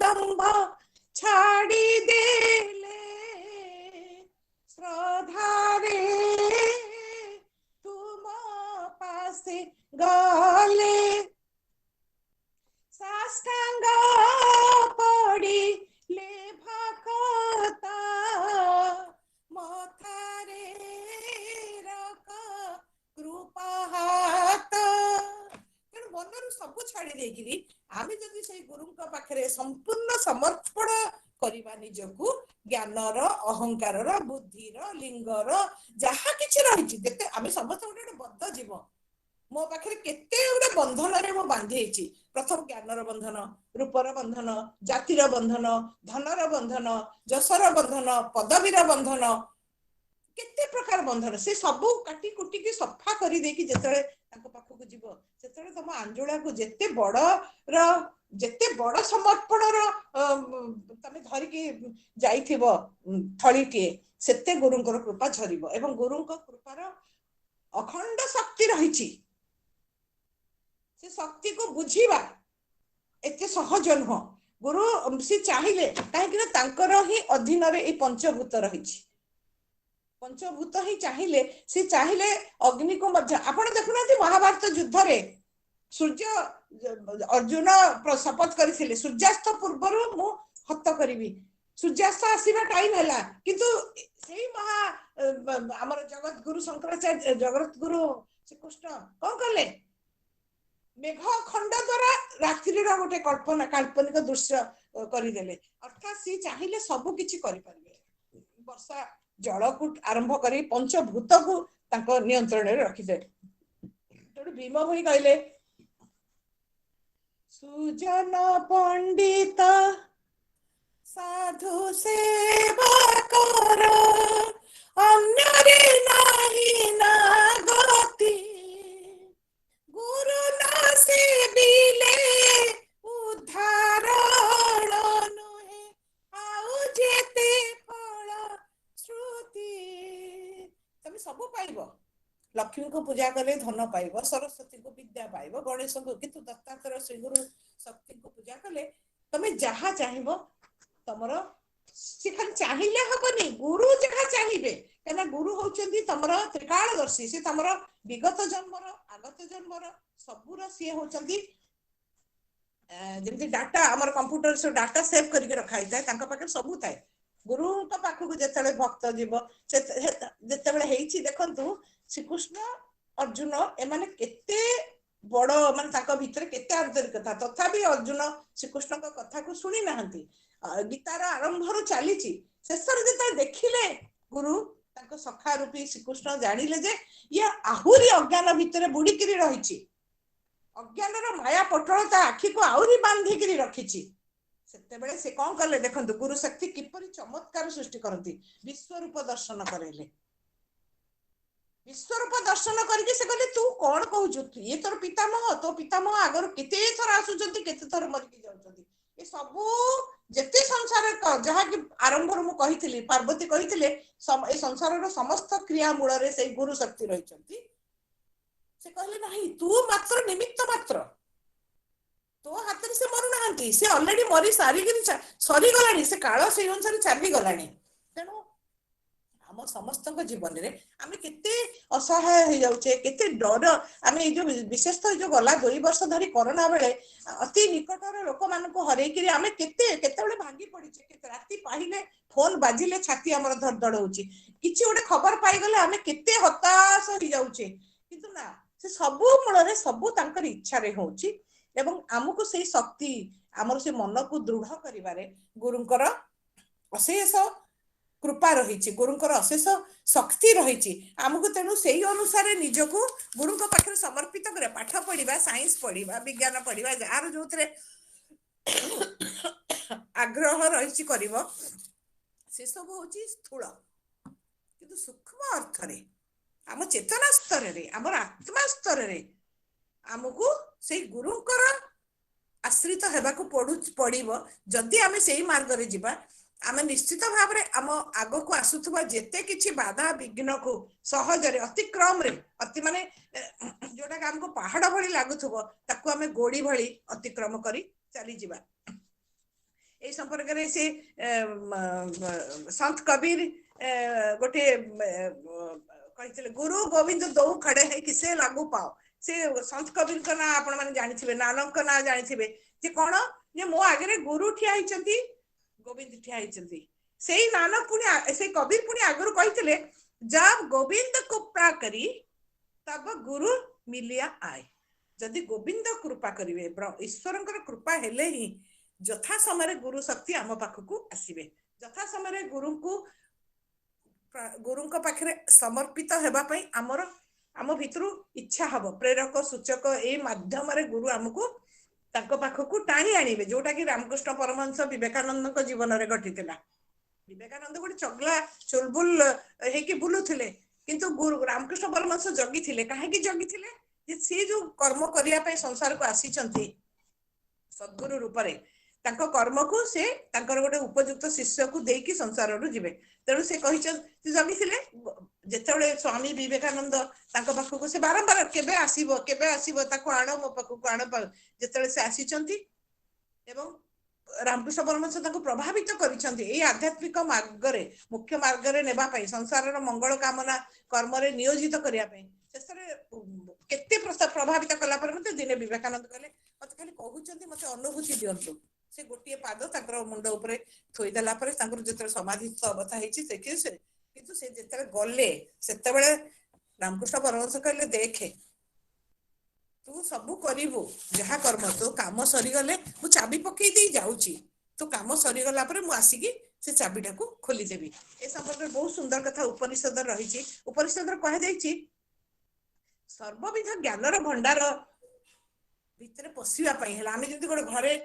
ଦମ୍ଭ ଛାଡି ଦେଲେ ଶ୍ରଦ୍ଧାରେ ତୁମ ପାଶେ ଗଲେ ସାଷ୍ଟାଙ୍ଗ ପଡିଲେ ଭକ୍ତ ସବୁ ଛାଡ଼ି ଦେଇକିରି ଆମେ ଯଦି ସେଇ ଗୁରୁଙ୍କ ପାଖରେ ସମ୍ପୂର୍ଣ୍ଣ ସମର୍ପଣ କରିବା ନିଜକୁ ଜ୍ଞାନର ଅହଙ୍କାରର ବୁଦ୍ଧିର ଲିଙ୍ଗର ଯାହା କିଛି ରହିଛି ଯେତେ ଆମେ ସମସ୍ତେ ଗୋଟେ ଗୋଟେ ବଦ୍ଧ ଜୀବ ମୋ ପାଖରେ କେତେ ଗୋଟେ ବନ୍ଧନରେ ମୁଁ ବାନ୍ଧି ହେଇଛି ପ୍ରଥମ ଜ୍ଞାନର ବନ୍ଧନ ରୂପର ବନ୍ଧନ ଜାତିର ବନ୍ଧନ ଧନର ବନ୍ଧନ ଯଶର ବନ୍ଧନ ପଦବୀର ବନ୍ଧନ କେତେ ପ୍ରକାର ବନ୍ଧନ ସେ ସବୁ କାଟି କୁଟିକି ସଫା କରି ଦେଇକି ଯେତେବେଳେ ତାଙ୍କ ପାଖକୁ ଯିବ ସେତେବେଳେ ତମ ଆଞ୍ଜୁଳାକୁ ଯେତେ ବଡ ସମର୍ପଣର ତମେ ଧରିକି ଯାଇଥିବ ଥଳିଟିଏ ସେତେ ଗୁରୁଙ୍କର କୃପା ଝରିବ ଏବଂ ଗୁରୁଙ୍କ କୃପାର ଅଖଣ୍ଡ ଶକ୍ତି ରହିଛି ସେ ଶକ୍ତିକୁ ବୁଝିବା ଏତେ ସହଜ ନୁହଁ ଗୁରୁ ସେ ଚାହିଁଲେ କାହିଁକି ନା ତାଙ୍କର ହିଁ ଅଧୀନରେ ଏଇ ପଞ୍ଚଭୂତ ରହିଛି ପଞ୍ଚଭୂତ ହିଁ ଚାହିଁଲେ ସେ ଚାହିଁଲେ ଅଗ୍ନିକୁ ମଧ୍ୟ ଆପଣ ଦେଖୁନାହାନ୍ତି ମହାଭାରତ ଯୁଦ୍ଧରେ ସୂର୍ଯ୍ୟ ଅର୍ଜୁନ ଶପଥ କରିଥିଲେ ସୂର୍ଯ୍ୟାସ୍ତ ପୂର୍ବରୁ ମୁଁ ହତ କରିବି ସୂର୍ଯ୍ୟାସ୍ତ ଆସିବା ଟାଇମ ହେଲା କିନ୍ତୁ ସେଇ ଆମର ଜଗତଗୁରୁ ଶଙ୍କରାଚାର୍ଯ୍ୟ ଜଗତଗୁରୁ ଶ୍ରୀକୃଷ୍ଣ କଣ କଲେ मेघ खंड द्वारा रात्रिर गोटे कल्पना काल्पनिक दृश्य करदेले अर्थात सी चाहिए सब किछि करि परिबे वर्षा जल को आरंभ करी पंचभूत को तांको नियंत्रण रे रखिदे तो भीम भई कहले सुजन पंडित साधु सेवा कर अन्य रे नाही ना गति गुरु नासे बिले उद्धारण नुहे आउ जेते फल श्रुति तमे सब पाइबो लक्ष्मी को पूजा कले धन पाइबो सरस्वती को विद्या पाइबो गणेश को किंतु दत्तात्रेय श्री गुरु शक्ति को पूजा कले तमे जहा चाहिबो तमरो से खाली चाहिए हबनी गुरु जहा चाहिए कहना गुरु होचंदी तमरो त्रिकालदर्शी से तमरो विगत जन्मर आगत जन्मर सबुर सी होचंदी जेमती डाटा हमर कंप्यूटर से डाटा सेव करके रखाई थाए तांका पाखे सबु थाए गुरु का पाखु को जेतेले भक्त जीव से जेतेबेले हेइची देखंतु श्रीकृष्ण अर्जुन एमाने केते बड़ मान तांका भितरे केते आंतरिकता तथापि अर्जुन श्रीकृष्ण का कथा को सुनी नाहंती गीतार आरंभर चली शेषर जो देखिले गुरु तांको सखा रूपी श्रीकृष्ण जानिले जे ये आहुरी अज्ञान भितर बुड़ीकिरी रही अज्ञानर माया पटलता आखि को आहुरी बांधिकी रखी सेतेबेले से कौन कले देखंतु गुरु शक्ति किपरि चमत्कार सृष्टि करती विश्वरूप दर्शन करेले विश्वरूप दर्शन करके से कहले तू कौन कहू ये तोर पितामह तो पितामह आगर केते थर आसुचंती केते थर मरिकी जाउचंती ए सबू जेते संसार जहा कि आरंभ मु कहिथिली पार्वती कहिथिले ए संसार रो समस्त क्रिया मूल रे से गुरु शक्ति रहिचंती से कहले नहीं तू मात्र निमित्त मात्र तो हाथ से मरु नाहंती से ऑलरेडी मरी सारी सरी गलानी से काल से अनुसार चली गलानी तेणु आम समस्त जीवन में आम केते असहाय हो जाऊे केते डर आम जो विशेषतः जो गला 2 वर्ष धरी कोरोना बेले अति निकटर लोक मान हरैक आम केते भांगी पड़ी राति पाहिले फोन बाजिले छाती आमर धड़धड़ होची किछि गोटे खबर पाई गले आम केते हताश हो जाऊे किंतु ना से सबु मूल रे सबु तांकर इच्छा रे होची एवं आमको से शक्ति आमर से मन को दृढ़ करिवारे गुरुंकर अशेष कृपा रही गुरुंकर अशेष शक्ति रही आमको तेणु से अनुसार निजको गुरु पाखे समर्पित कर पाठ पढ़ा साइंस पढ़ा विज्ञान पढ़ा जार जो आग्रह रही कर से सब हूँ स्थूल किंतु सूक्ष्म अर्थ रे आम चेतना स्तर रे आम आत्मा स्तर रे आमको से गुरुंकर आश्रित हेबाकू पड़िबो जदि आमे सेही मार्ग रे जिबा आमे निश्चित भाव रे आम आगो को आसुथबा जेते किछि बाधा विघ्न को सहज रे अतिक्रम रे अति माने जोटा काम को पहाड़ भली लागुथबो ताकू आमे गोड़ी भली अतिक्रम करी चली जिबा ए संपर्क रे से संत कबीर गोटे कहितले गुरु गोविंद दो खड़े है किसे लागू पाओ से संत कबीर का ना आपण माने जानिथिबे नानक का ना जानिथिबे जे कोन जे मो आगे गुरु ठिया हिचंती गोविंद ठिया हिचंती सेही नानक पुनी से कबीर पुनी आगरु कहितले जब गोविंद को प्रा करी तब गुरु मिलिया आए जदि गोविंद कृपा करिवे ईश्वरंकर कृपा हेले ही यथा समय गुरु शक्ति आम पाखक आसवे यथा समय गुरुंक पाखरे समर्पित हेबा पई आमर आम भितरु इच्छा हब प्रेरक सूचक ए माध्यम रे गुरु आमको ताको पाखक टाणी आनिबे जोटा कि रामकृष्ण परमहंस विवेकानंद जीवन में घटीला विवेकानंद गोटे चगला चुलबुल हेकी बुलुथिले किंतु गुरु रामकृष्ण परमहंस जगी कहीं जगी जे सी जो कर्म करिया पे संसार को आसीचंती सद्गुरु रूप रे तांको कर्म को से तांकर गोटे उपयुक्त शिष्य को देकी संसार रु जिवे तेणु से कहिचंती जगी थिले जेतेबेले स्वामी विवेकानंद तांको पाखको से बारंबार केबे आसीबो ताको आनो मो पाखको आनो जेतेबेले से आसीचंती एवं रामकृष्ण परमहंस ताको प्रभावित करिसंती एई आध्यात्मिक मार्ग रे मुख्य मार्ग रे नेबा पई संसार रो मंगल कामना कर्म रे नियोजित करिया पई शेषरे केते प्रभावित कला पर मते दिने विवेकानंद कहले मते खाली कहउचंती मते अनुभूति दियंतु से गोटिए पाद ताकर मुंड ऊपर थोई देला पर ताकर जेते समाधि अवस्था हेची से किंतु से जेते गले सेतेबेले रामकृष्ण परमहंस कहले देखे तू सबू करू जहा कर्म तो काम सरीगले मु चाबी पकई दे जाऊची तो काम सरीगला पर मु आसिकी से चाबीटा को खोलीदेवी ए संपर्क में बहुत सुंदर कथा उपनिषद रही उपनिषद कह जाइए सर्वविध ज्ञानर भंडार भितर पशिवाई है आम जमी गोटे घरे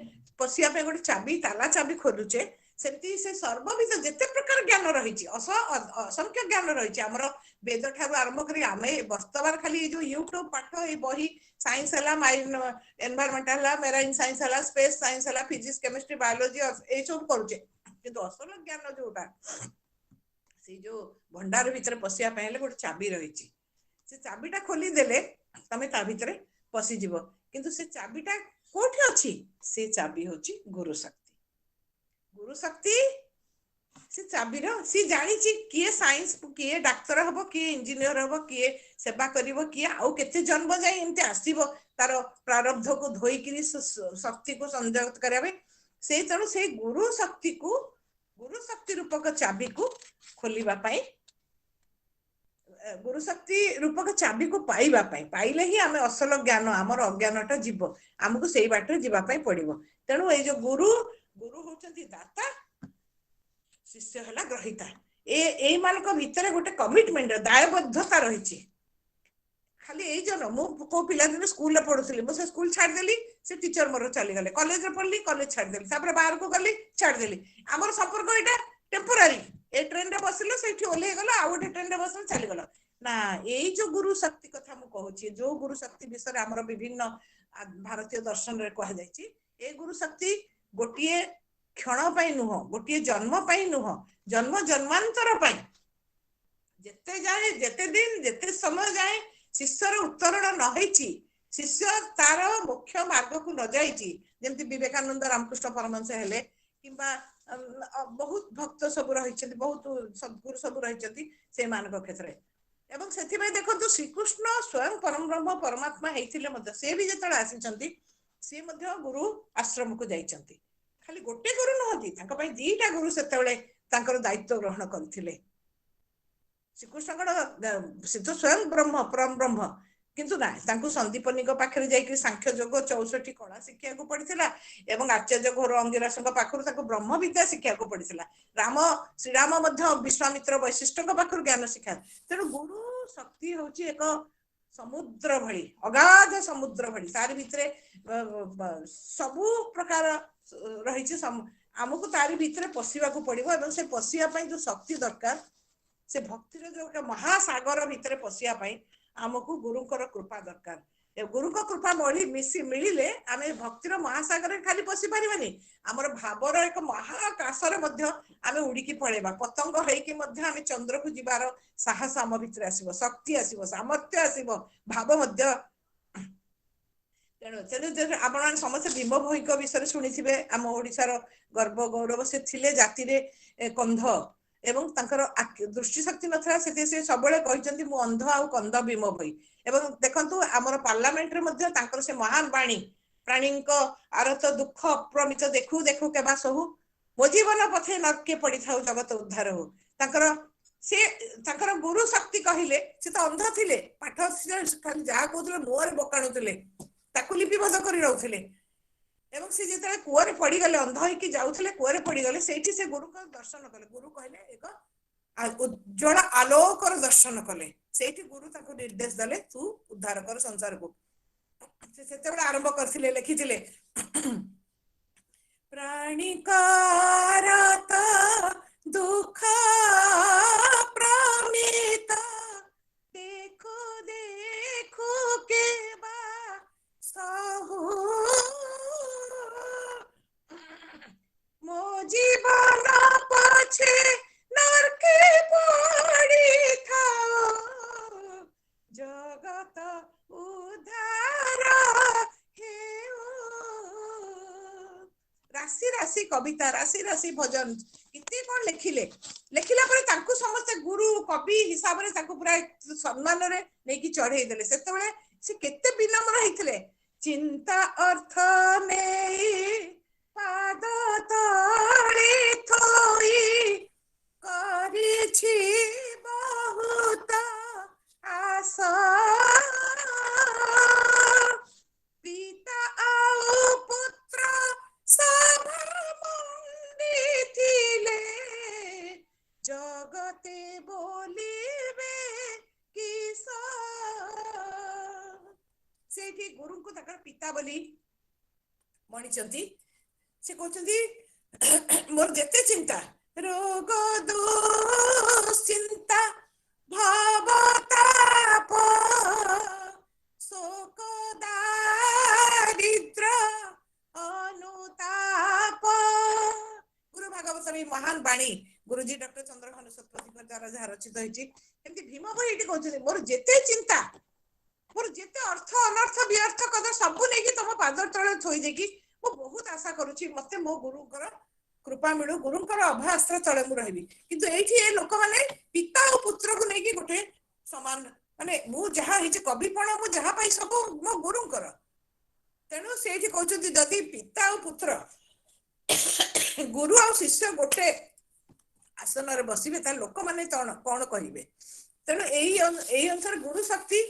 पशिया गोटे चाबी ताला चाबी खोलुचे सेमती से सर्वविध जेते प्रकार ज्ञान रही असंख्य ज्ञान रही आमर वेद ठार आरंभ कर आम वर्तमान खाली जो यूट्यूब पाठ ये बही साइंस है माइन एनवायरमेंटल मेराइन साइंस है स्पेस साइंस है फिजिक्स केमिस्ट्री बायोलॉजी ये सब करुचे किंतु असल ज्ञान जोटा से जो भंडार भितर पशिया गोटे चाबी रही से चाबीटा खोली देले तमे ता भितर पशिजिव किंतु से चाबीटा कोठी अछि से चाबी होची गुरु शक्ति से चाबी सी जानी किए साइंस किए डाक्तर हम किए इंजीनियर हम किए सेवा करिवो किए आउ केते जन्म जाए एमते आसीबो तार प्रारब्ध को धोईकरी शक्ति को संजोग करबे से तेणु से गुरु शक्ति रूपक चाबी को खोलिबा पाई गुरु शक्ति रूपक चाबी को पाइबा पाई पाइले ही आमे असल ज्ञान आमर अज्ञानटा जीव आमको सेई बाटे जीवा पाई पड़िबो तेणु ए जो गुरु होचंती दाता शिष्य हला ग्रहिता ए मानक भितर गोटे कमिटमेंट दायबद्धता रही खाली ए जन मु को पिला दिन स्कूल रे पढुथली मो से स्कूल छाड़ देली से टीचर मोर चली गले कॉलेज रे पढली कॉलेज छाड़ देली तापर बाहर को गली छाड़ देली हमर संपर्क एटा टेम्पोरारी ए ट्रेन रे बसिलो सेठी ओले गलो आ गोटे ट्रेन रे बसिलो चली गलो ना एई जो गुरु शक्ति कथा मु कहूची जो गुरु शक्ति विषय रे हमर विभिन्न भारतीय दर्शन रे कहा जायछि ए गुरु शक्ति गोटिए क्षण पाई नुह गोटे जन्म पाई नुह जन्म जन्मांतर पाई जेते जाए जेते दिन जेते समय जाए शिष्यर उत्तरण न होईची शिष्य तार मुख्य मार्ग को न जाईची जेमति विवेकानंद रामकृष्ण परमहंस हेले किंबा बहुत भक्त सब रही बहुत सद्गुरु सब रही से मानक क्षेत्र एवं से देखो श्रीकृष्ण स्वयं परम ब्रह्म परमात्मा होते से भी जो आसी सी गुरु आश्रम को जाइछंती खाली गोटे गुरु नुहति दीटा गुरु से दायित्व ग्रहण करथिले श्रीकृष्ण से तो स्वयं ब्रह्म परम ब्रह्म किंतु ना संदीपनी पाखे जाकर सांख्य योग 64 कला शिक्षा को पड़ता एवं आचार्य घोर अंगिरास पाखु ब्रह्म विद्या शिक्षा को पड़ता राम श्रीराम विश्वामित्र वैशिष्ट पाखु ज्ञान शिक्षा तेणु गुरु शक्ति हूँ एक समुद्र भली अगाध समुद्र भली तार भितर सबु प्रकार रही आमको तारी भितर पशिवा को पड़ो से पशिया जो शक्ति दरकार से भक्तिर जो महासागर भितर पशिया आमको गुरुंकर कृपा दरकार गुरु कृपा मिले आम भक्तिर महासागर खाली पशि पारानी आमर भावर एक महाकाशर आम उड़िकी पड़ेबा पतंग होम चंद्र को जीवार साहस आम भितर आसो शक्ति आसो सामर्थ्य आसो भाव तेणु आपण समस्त भीम भोई विषय शुणी आम ओडिशार गर्व गौरव से थिले जाति कंध एवं दृष्टि शक्ति नथला से सब कहते मु अंध आउ कंद भीम भोई एवं देखंतु आमर पार्लियामेंट रे मध्ये तांकर से महान वाणी प्राणी आरत दुख अप्रमित देखु देखु केबा सहु मो जीवन पथे नरके पड़ी थाउ जगत उद्धार हो गुरु शक्ति कहले से तो अंध थिले पाठ खाली जहा कहते मुहर बकाणुले ताकू लिपिबद्ध कर रखुले एवं से जिते कूअरे पड़गले अंध होइकी जाऊले कूअरे पड़गले से गुरु को दर्शन कले गुरु कहले एक उज्जवल आलोकर दर्शन कले से गुरु ताको निर्देश देले तू उद्धार कर संसार को से आरंभ करथिले लिखिथिले प्राणिकारत दुख प्रमित देखो देखो के बा सहु मो जीवन पछे नरके पड़ी था जगत उद्धार हेउ राशि राशि कविता राशि राशि भजन कितने कौन लिखिले लिखिला पर तांको समस्त गुरु कवि हिसाब रे तांको पूरा सम्मान रे नेकी चढ़ाई देले सेतेबेले से केते विनम्र हेथिले चिंता अर्थ नै पाद तळे थोई करिछि बहुत आशा पिता आउ पुत्र जगते बोलिबे किस से गुरु को पिता बोली मणिचंती से कहते मोर जेते चिंता रोग दुश्चिंता भवताप शोक दारिद्र अनुताप गुरु भागवत महान बाणी गुरुजी डॉक्टर चंद्रभानु शतपथी द्वारा जहाँ रचित होती भीम भाई ये कहते मोर जेते चिंता मोर जेते अर्थ अनर्थ व्यर्थ कदा सब नहीं तुम पाद तले थोई देकी मु बहुत आशा करुछि मते मो गुरुकर कृपा मिलू गुरुकर अभ्यास्त्र तले मु रहिबी किंतु एठी ए लोक माने पिता और पुत्र को नेकी गोटे समान माने मु जहाँ हिचे कविपण मु जहाँ पाई सब मो गुरुकर तेणु से कहते जदि पिता और पुत्र गुरु और शिष्य गोटे आसन रे बसिबे ता लोक माने कौन कहिबे तेणु एही अनुसार गुरु शक्ति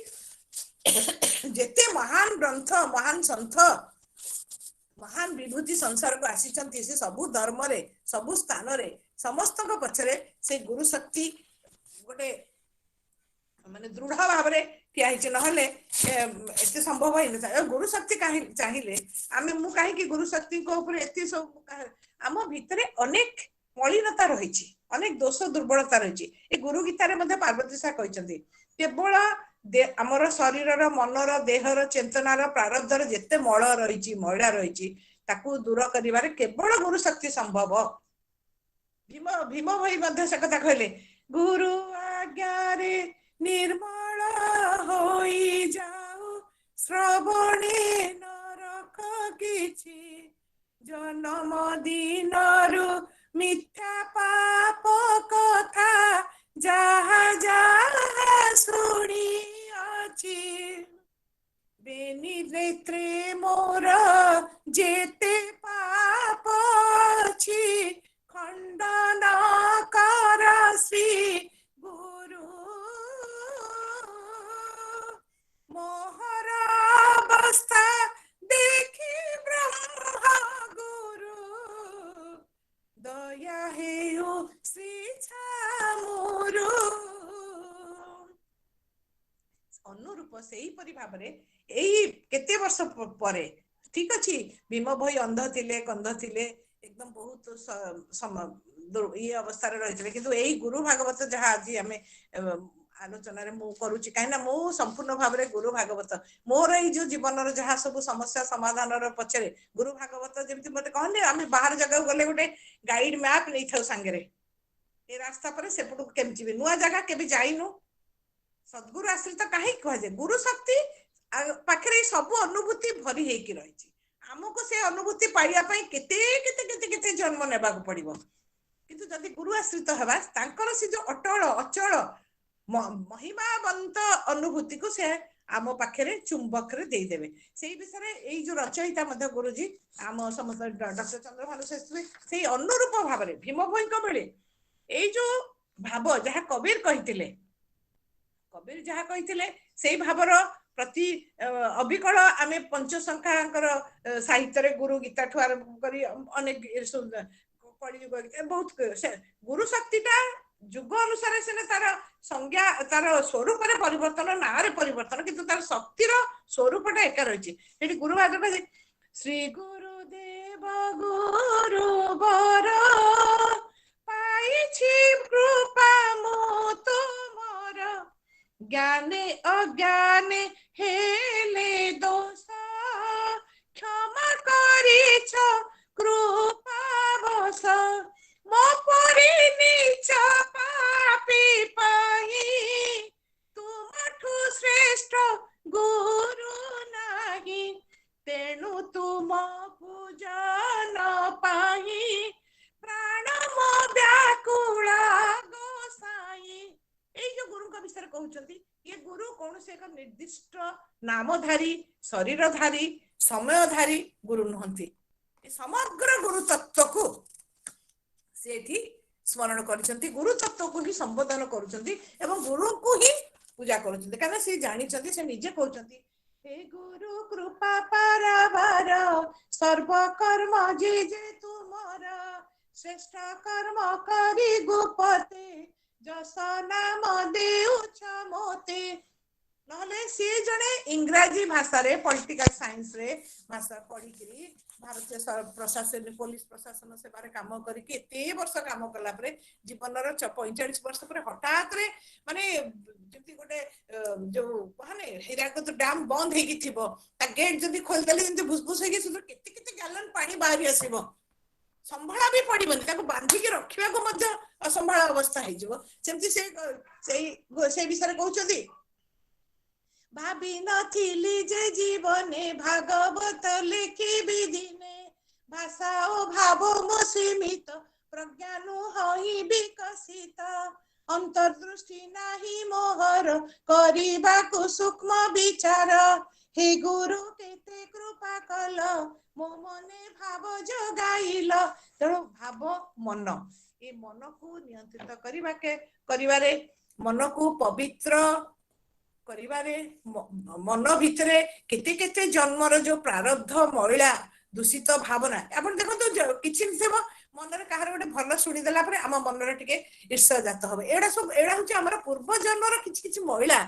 जेते महान ग्रंथ महान संत महान विभूति संसार को आसीचंती से सबु धर्म रे सबु स्थान रे समस्त को पछरे से गुरु शक्ति गोटे माने दृढ़ भाव रे किया हिच नहले एते संभव होई न गुरु शक्ति काहे चाहिए आमे मु काहे कि गुरु शक्ति को ऊपर एते सब आम भितरे अनेक मलिनता रही अनेक दोष दुर्बलता रही ए गुरु गीतार पार्वती सा कहते केवल आमर शरीर मनर देहर चेतनार प्रारब्धर जेते मल रही मैला रही दूर कर केवल गुरु शक्ति संभव भीम भीम भाई से कथा कहले गुरु आज्ञा रे निर्मल होई जाऊ श्रवणे नरक किछि जन्म दिनरु मिथ्या पाप कथा जहा जहा सुनी अछि बेनी नेत्रे मोर जेते पाप अछि खंडन कर श्री गुरु मोहर अवस्था देखी ब्रह्मा गुरु दया हेउ श्री छामुरु अनुरूप सेही परि भाबरे एही केते वर्ष परे ठीक अछि भीम भाई अंध थिले कंध थिले एकदम बहुत ये अवस्था रे रहिथिले किंतु एही गुरु भागवत जहाँ आज आमे आलोचना रे मु करूची काहे ना मु संपूर्ण भाव रे गुरु भागवत मोर एही जो जीवन रो जहाँ सब समस्या समाधान रो पछरे गुरु भागवत जेमति मते कहले आमे बाहर जगह गले गोटे गाइड मैप नै थाउ संगे रे ए रास्ता पर सेपटू केमि जिवे नुआ जगह केबे जाइनु सद्गुरु आश्रित काहे कह जे गुरु शक्ति पाखरे सब अनुभूति भरी हेकी रही हमको से अनुभूति पाइया पई केते केते केते केते जन्म नेबा को पड़िबो किंतु जदि गुरु आश्रित हेबा तांकर से जो अटल अचल महिमावंत अनुभूति को से आम पाखे चुंबक रे दे देबे सेही विषय एई जो रचयिता मध्य गुरुजी आम समस्त डॉक्टर चंद्रभानु शास्त्री सेही अनुरूप भाव रे भीम भाई को बेले एई जो भाव जहा कबीर कहितिले कबीर जहा कहितिले सेही भावर प्रति अविकल आमे पंचसंख्याकर साहित्य रे गुरु गीता ठु आरंभ करी अनेक कली युग बहुत गुरु शक्तिटा जुग अनुसार से तार संज्ञा तार स्वरूप रे परिवर्तन ना रे परिवर्तन किंतु तार शक्तिर स्वरूपटा एका रही गुरु भाग श्री गुरुदेव गुरु बर पाइछि कृपा मो तुमर ज्ञाने अज्ञाने हेले दोष क्षमा करिछ कृपा बस मो परि नीच पापी पाई तुमठु श्रेष्ठ गुरु नाही तेणु तुम पूजन पाई प्राण मो व्याकुला गोसाई এই যে গুরুଙ୍କ ବିଷୟରେ କହୁଛନ୍ତି ये गुरु कौन से एक निर्दिष्ट नामधारी शरीरधारी समयधारी गुरु नुहंती समग्र गुरु तत्व को सेठी स्मरण करछंती गुरु तत्व को ही संबोधन करछंती एवं गुरु को ही पूजा करछंती कारण से जानिछंती से निजे कहउछंती हे गुरु कृपा पारावार सर्व कर्म जे जे तुमर श्रेष्ठ कर्म करी गुपते जस नाम देउछ मोते नहले सी जने इंग्राजी भाषा रे पॉलिटिकल साइंस रे भाषा पढ़ी करी भारतीय प्रशासन पुलिस प्रशासन सेवा रे काम करी के एते वर्ष काम कला परे जीवन रो 45 वर्ष परे हठात रे माने जति गोटे जो कहने हिराकुद डैम बंद हे की थिबो ता गेट जदी खोल देले जंती भुसभुस हे की सुदर केते केते गैलन पानी बाहरी आसीबो संभाळा भी पड़िबन ताको बांधी के रखिया को मध्य असंभाळा अवस्था हे जिवो सेमती से विषय कहउछदी भाभी नथिली जे जीवने भागवत लिखिबि दिने भाषा ओ भाव मो सीमित प्रज्ञानु होई विकसित अंतर्दृष्टि नाही मोहर करिबाकु सूक्ष्म विचार हे गुरु केते कृपा कल मो मने भाव जगाइल तेणु भाव मन ए मन को नियंत्रित करिबारे मन को पवित्र करिबारे मन भितरे केते केते जन्मर जो प्रारब्ध महिला दूषित भावना आपण देखो किछि सेव मन रे कहार गोटे भल सुनी देला परे हम मन रे टिके ईर्ष्या जात होबे एडा सब एडा होची हमर पूर्व जन्मर किछि किछि महिला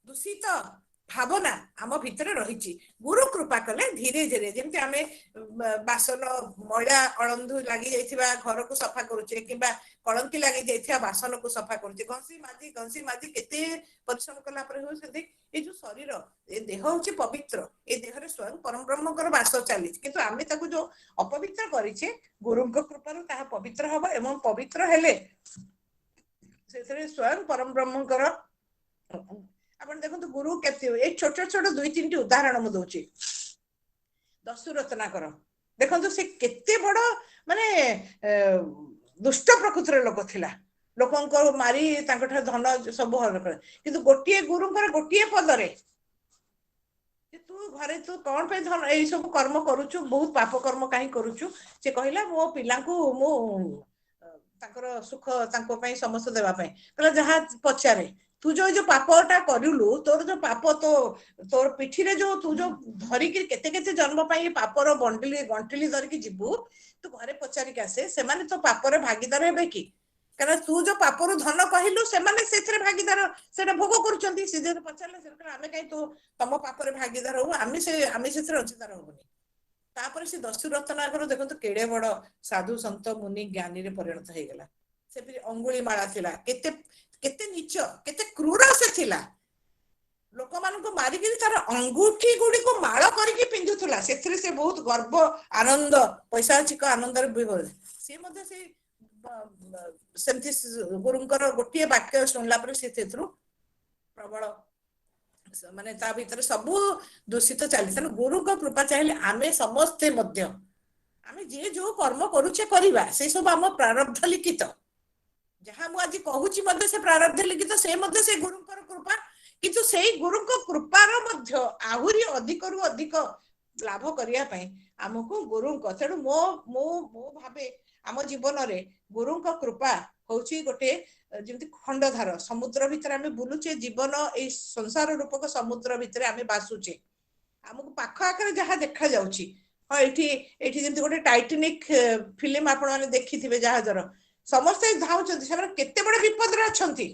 दूषित भावना आम भितर रही गुरु कृपा कले धीरे धीरे जमती आम बासन मैला अड़ंधु लगी जाइथिबा घर को सफा करूचे किबा कलंकी लगी जाइथिबा बासन को सफा करूचे घंसी माजी केते परिश्रम कला पर हो से ए जो शरीर ए देह होची पवित्र ए देह रे स्वयं परम ब्रह्मकर वास चली किंतु आमे ताकू जो अपवित्र करिचे गुरुଙ୍କ कृपारु ताहा पवित्र हबो एवं पवित्र हेले सेथरे स्वयं परम ब्रह्मकर आपण देखंतु गुरु केते ए छोट छोट दुई तीनटी उदाहरण मु दोची दस्यु रत्नाकर देखंतु से केते बड़ माने दुष्ट प्रकृतिर लोक थिला लोकंको मारी तांकठा धन सब हर करे किंतु गोटिए गुरुंकर गोटिए पदरे जे तू घरे तू कोन पे धन एई सब कर्म करूछु बहुत पाप कर्म काहे करूछु से कहिला मो पिलांकू मो ताकर सुख तांको पई समस्त देबा पई कहला जहा पचारे तू जो पापटा करिलु तोर जो पाप तो तोर पिठी रे जो तू जो धरी के केते केते जन्म पई पापर बंडली गंटली धरी के जिबु तू घरे पचारी के आसे से माने तो पापर भागीदार हेबे की कारण तू जो पापर धन कहिलु से माने सेथरे भागीदार सेटा भोग करूचंती सीधे पचारले से आमे काई तो तम पापर भागीदार हो आमे सेथरे अंशदार होबनी तापर से दस्यु रत्नाकर देखंतु केडे बड़ साधु संत मुनि ज्ञानी रे परिणत हे गेला से फिर अंगुली माला थिला केते केते नीच केते क्रूर से थिला लोक मान को मारी के तार अंगूठी गुडी को माळ करी के पिंधुथला सेथरे से बहुत गर्व आनंद पैसाचिक आनंद रे बिहोल से मध्ये से सेमति गुरुंकर गोटिए वाक्य सुनला पर से तेथरु प्रबल माने ता भीतर सब दूषित चली तन गुरु को कृपा चाहिए आमे समस्ते मध्य आमे जे जो कर्म करूचे करिबा से सब हम प्रारब्ध लिखित जहां मु आज कहूची मध्ये से प्रारब्ध लिखित से मध्ये से गुरुंकर कृपा किंतु सेही गुरुंक कृपार मध्ये आहुरी अधिक रु अधिक लाभ करिया पई हमको गुरुंक तेणु मो मो मो भाबे आम जीवन रे गुरुंक कृपा होची गोटे जेमती खंडधार समुद्र भितर आमे बुलुचे जीवन ए संसार रूपक समुद्र भितर आमे बासुचे हमको पाख आकर जहाँ देखा जाउची हाँ एठी जेमती गोटे टाइटानिक फिल्म आपण माने देखिथिबे जहाजर समस्त धाउचंती से केते बड़ विपद रे अछंती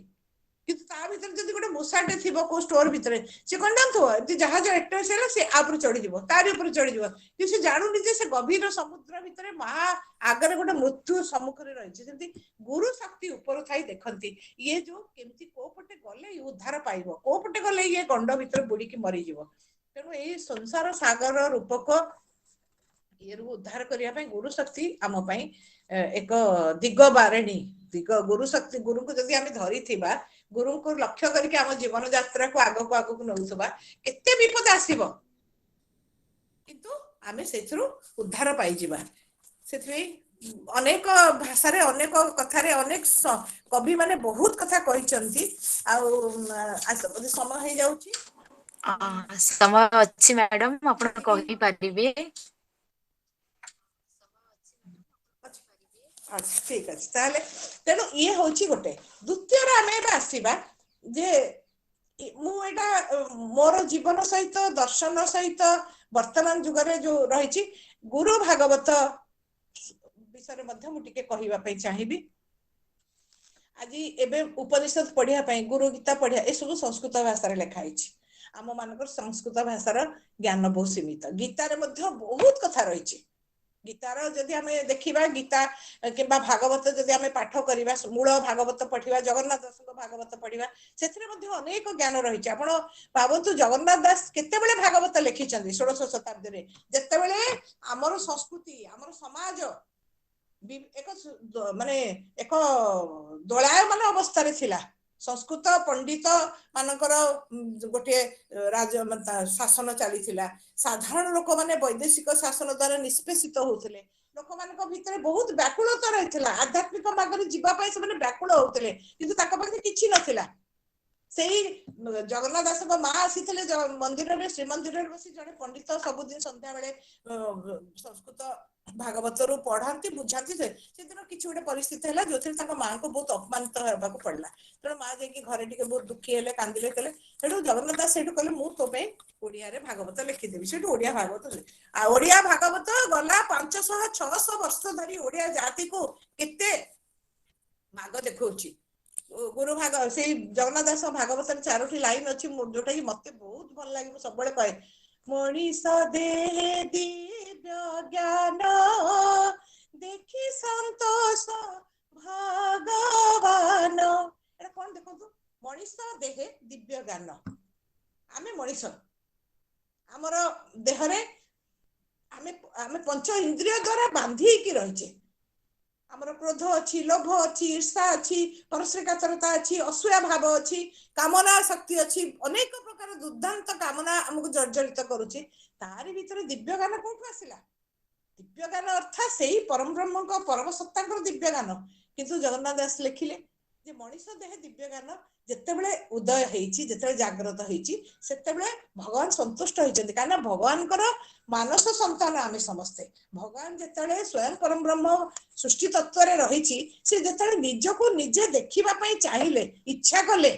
किंतु ता भीतर जदि गोटे मूसाटे थिबो को स्टोर भितर से कोन जानथो एति जहाज एक्टर सेला से आपर चढ़ी जीवो तारि ऊपर चढ़ी जीवो कि से जानुनी जे से गभीर समुद्र भितर महा आगर गोटे मृत्यु सम्मुख रे रहिछि जेमति गुरु शक्ति ऊपर थाई देखंती ये जो केमति को पटे गले उद्धार पाइबो को पटे गले ये गंड भितर बुडी की मरि जीवो तेणु ए संसार सागर रूपक ये उद्धार करिया पई गुरु शक्ति आम पई एक दिग बारेणी दिग गुरु शक्ति गुरु को जदि आमे धरि थिबा गुरु को लक्ष्य करके आम जीवन यात्रा को आगो को आगो को नउथबा केते विपद आसीबो किंतु आमे सेथरु उद्धार पाई जिबा सेथि अनेक भाषा रे अनेक कथा रे अनेक कवि माने बहुत कथा कहिचंती आ समय हे जाउची समय अच्छी मैडम आपण कहि पारिबे अच्छा ठीक अछि ताले तेनो ये होची गोटे द्वितीय रे आमे आसीबा जे मु एटा मोर जीवन सहित दर्शन सहित वर्तमान जुग रे जो रहिची गुरु भागवत विषय मध्य मु टिके कहिबा पई चाहिबी आज एबे उपनिषद पढ़िया पई गुरु गीता पढ़िया ए सब संस्कृत भाषा रे लिखा हिची आम मानकर संस्कृत भाषार ज्ञान बहुत सीमित गीता रे मध्य बहुत कथा रहिची गीतार जदि हमें देखिबा गीता किबा भागवत जदि हमें पाठ करिबा मूल भागवत पढ़िबा जगन्नाथ दास को भागवत पढ़िबा सेथिरे मध्य अनेक ज्ञान रहिछि आपण भाबतु जगन्नाथ दास केते बेले भागवत लिखिछन्ती 16 शताब्दी रे जेते बेले हमर संस्कृति हमर समाज एक माने एक दोलायमान अवस्था रे थिला संस्कृत पंडित मानकर गोटे राज शासन चली साधारण लोक माने वैदेशिक शासन द्वारा निष्पेषित होउथिले लोक मानक भितर बहुत व्याकुलता रहिथिला आध्यात्मिक मार्ग जीवा पई से माने व्याकुल होउथिले किंतु ताका पाखे किछि नथिला सेही जगन्नाथ दास को मां आसीथिले मंदिर रे श्री मंदिर रे बसी जने पंडित सब दिन संध्या बेले संस्कृत भागवत रु पढ़ांती बुझांती से दिन किछि गोटे परिस्थिति हैला जोथिर ताका मां को बहुत अपमानित हेबा को पड़ला तेणु मां जे घरे टिके बहुत दुखी हेले कांदिले कहले सेठु जगन्नाथ दास सेठु कहले मु तो पे ओडिया रे भागवत लिखि देबी सेठु ओडिया भागवत आ ओडिया भागवत गला 500 600 वर्ष धरी ओडिया जाति को केते माग देखौची गुरु भाग से जगन्नाथ दास भागवत चारोटी लाइन अच्छी जोटा कि मते बहुत भल लागे सब बळे कहे मनीष देह दिव्य ज्ञान देखि संतोष भगवान एटा कोन देखो मनीष देह दिव्य ज्ञान आमे मनीष हमर देह रे आमे आमे पंच इंद्रिय द्वारा बांधी की रहिचे हमर क्रोध अच्छी लोभ अच्छी ईर्षा अच्छी परश्रिकाचरता अच्छी असूया भाव अच्छी कामना शक्ति अच्छी अनेक प्रकार दुर्दांत कामना हमको जर्जरित करूची तारी भीतर दिव्य ज्ञान कोठु आसिला दिव्य ज्ञान अर्थात सेही परम ब्रह्म को परम सत्ता को दिव्य ज्ञान किंतु जगन्नाथ दास लिखिले जे मनीष देह दिव्य ज्ञान जेतेबेले उदय हेची जेतेबेले जागृत हेची सेतेबेले भगवान संतुष्ट होइचंती कारण भगवान कर मानस संतान आमे समस्ते भगवान जेतेबेले स्वयं परम ब्रह्म सृष्टि तत्व रे रहिची से जेतेबेले निजको निजे देखिबा पई चाहिले इच्छा कले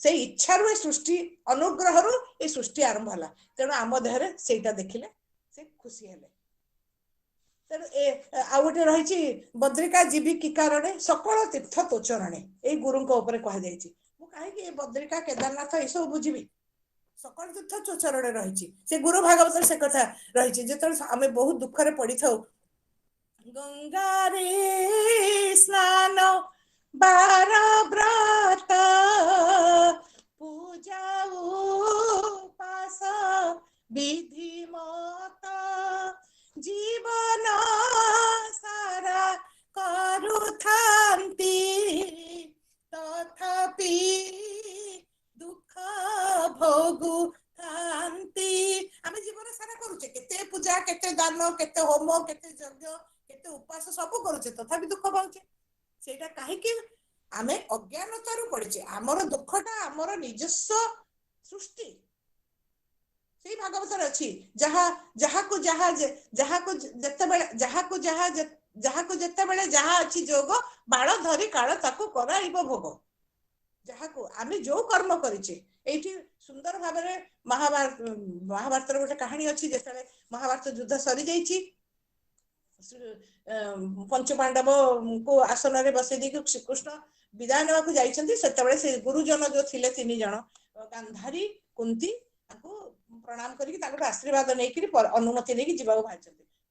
से इच्छा रु सृष्टि अनुग्रह रु ए सृष्टि आरंभ हला तेणु आम देहरे सेटा देखिले से खुशी हेले आउटे रही बद्रिका जीवी की कारणे सकल तीर्थ तोचरणे ए गुरु कह कहीं बद्रिका केदारनाथ ये सब बुझी सकल तीर्थ तोचरणे रही से गुरु भागवत से कथा रही जो आम बहुत दुख रे पड़ी था गंगा रे स्नान बार व्रत पूजा उपास विधि मत जीवन सारा करुथांती तथापि दुख भोगु थांती आमे जीवन सारा करूचे केते पूजा केते दान केते होम केते यज्ञ केते उपास सब करूचे तथापि दुख पाउचे सेटा काहे कि आमे अज्ञानता रु पड़िचे हमर दुखटा हमर निजस्व सृष्टि भागवत अच्छी जहा जहा को जहा जहा को जेते बेले जहा को जहा जहाँ को जिते बेले जहाँ अच्छी जोग बाण धरी काल ताकू कराइब भोग जहाँ को आम जो कर्म करें ये सुंदर भाव में महाभारत गोटे कहानी अच्छी जिते महाभारत युद्ध सरी जाइए पंच पांडव को आसन में बसई दी श्रीकृष्ण विदाय नाक जाते से गुरुजन जो थे 3 जन गांधारी कुंती प्रणाम करके आशीर्वाद नहीं अनुमति नहीं जीवा बाहर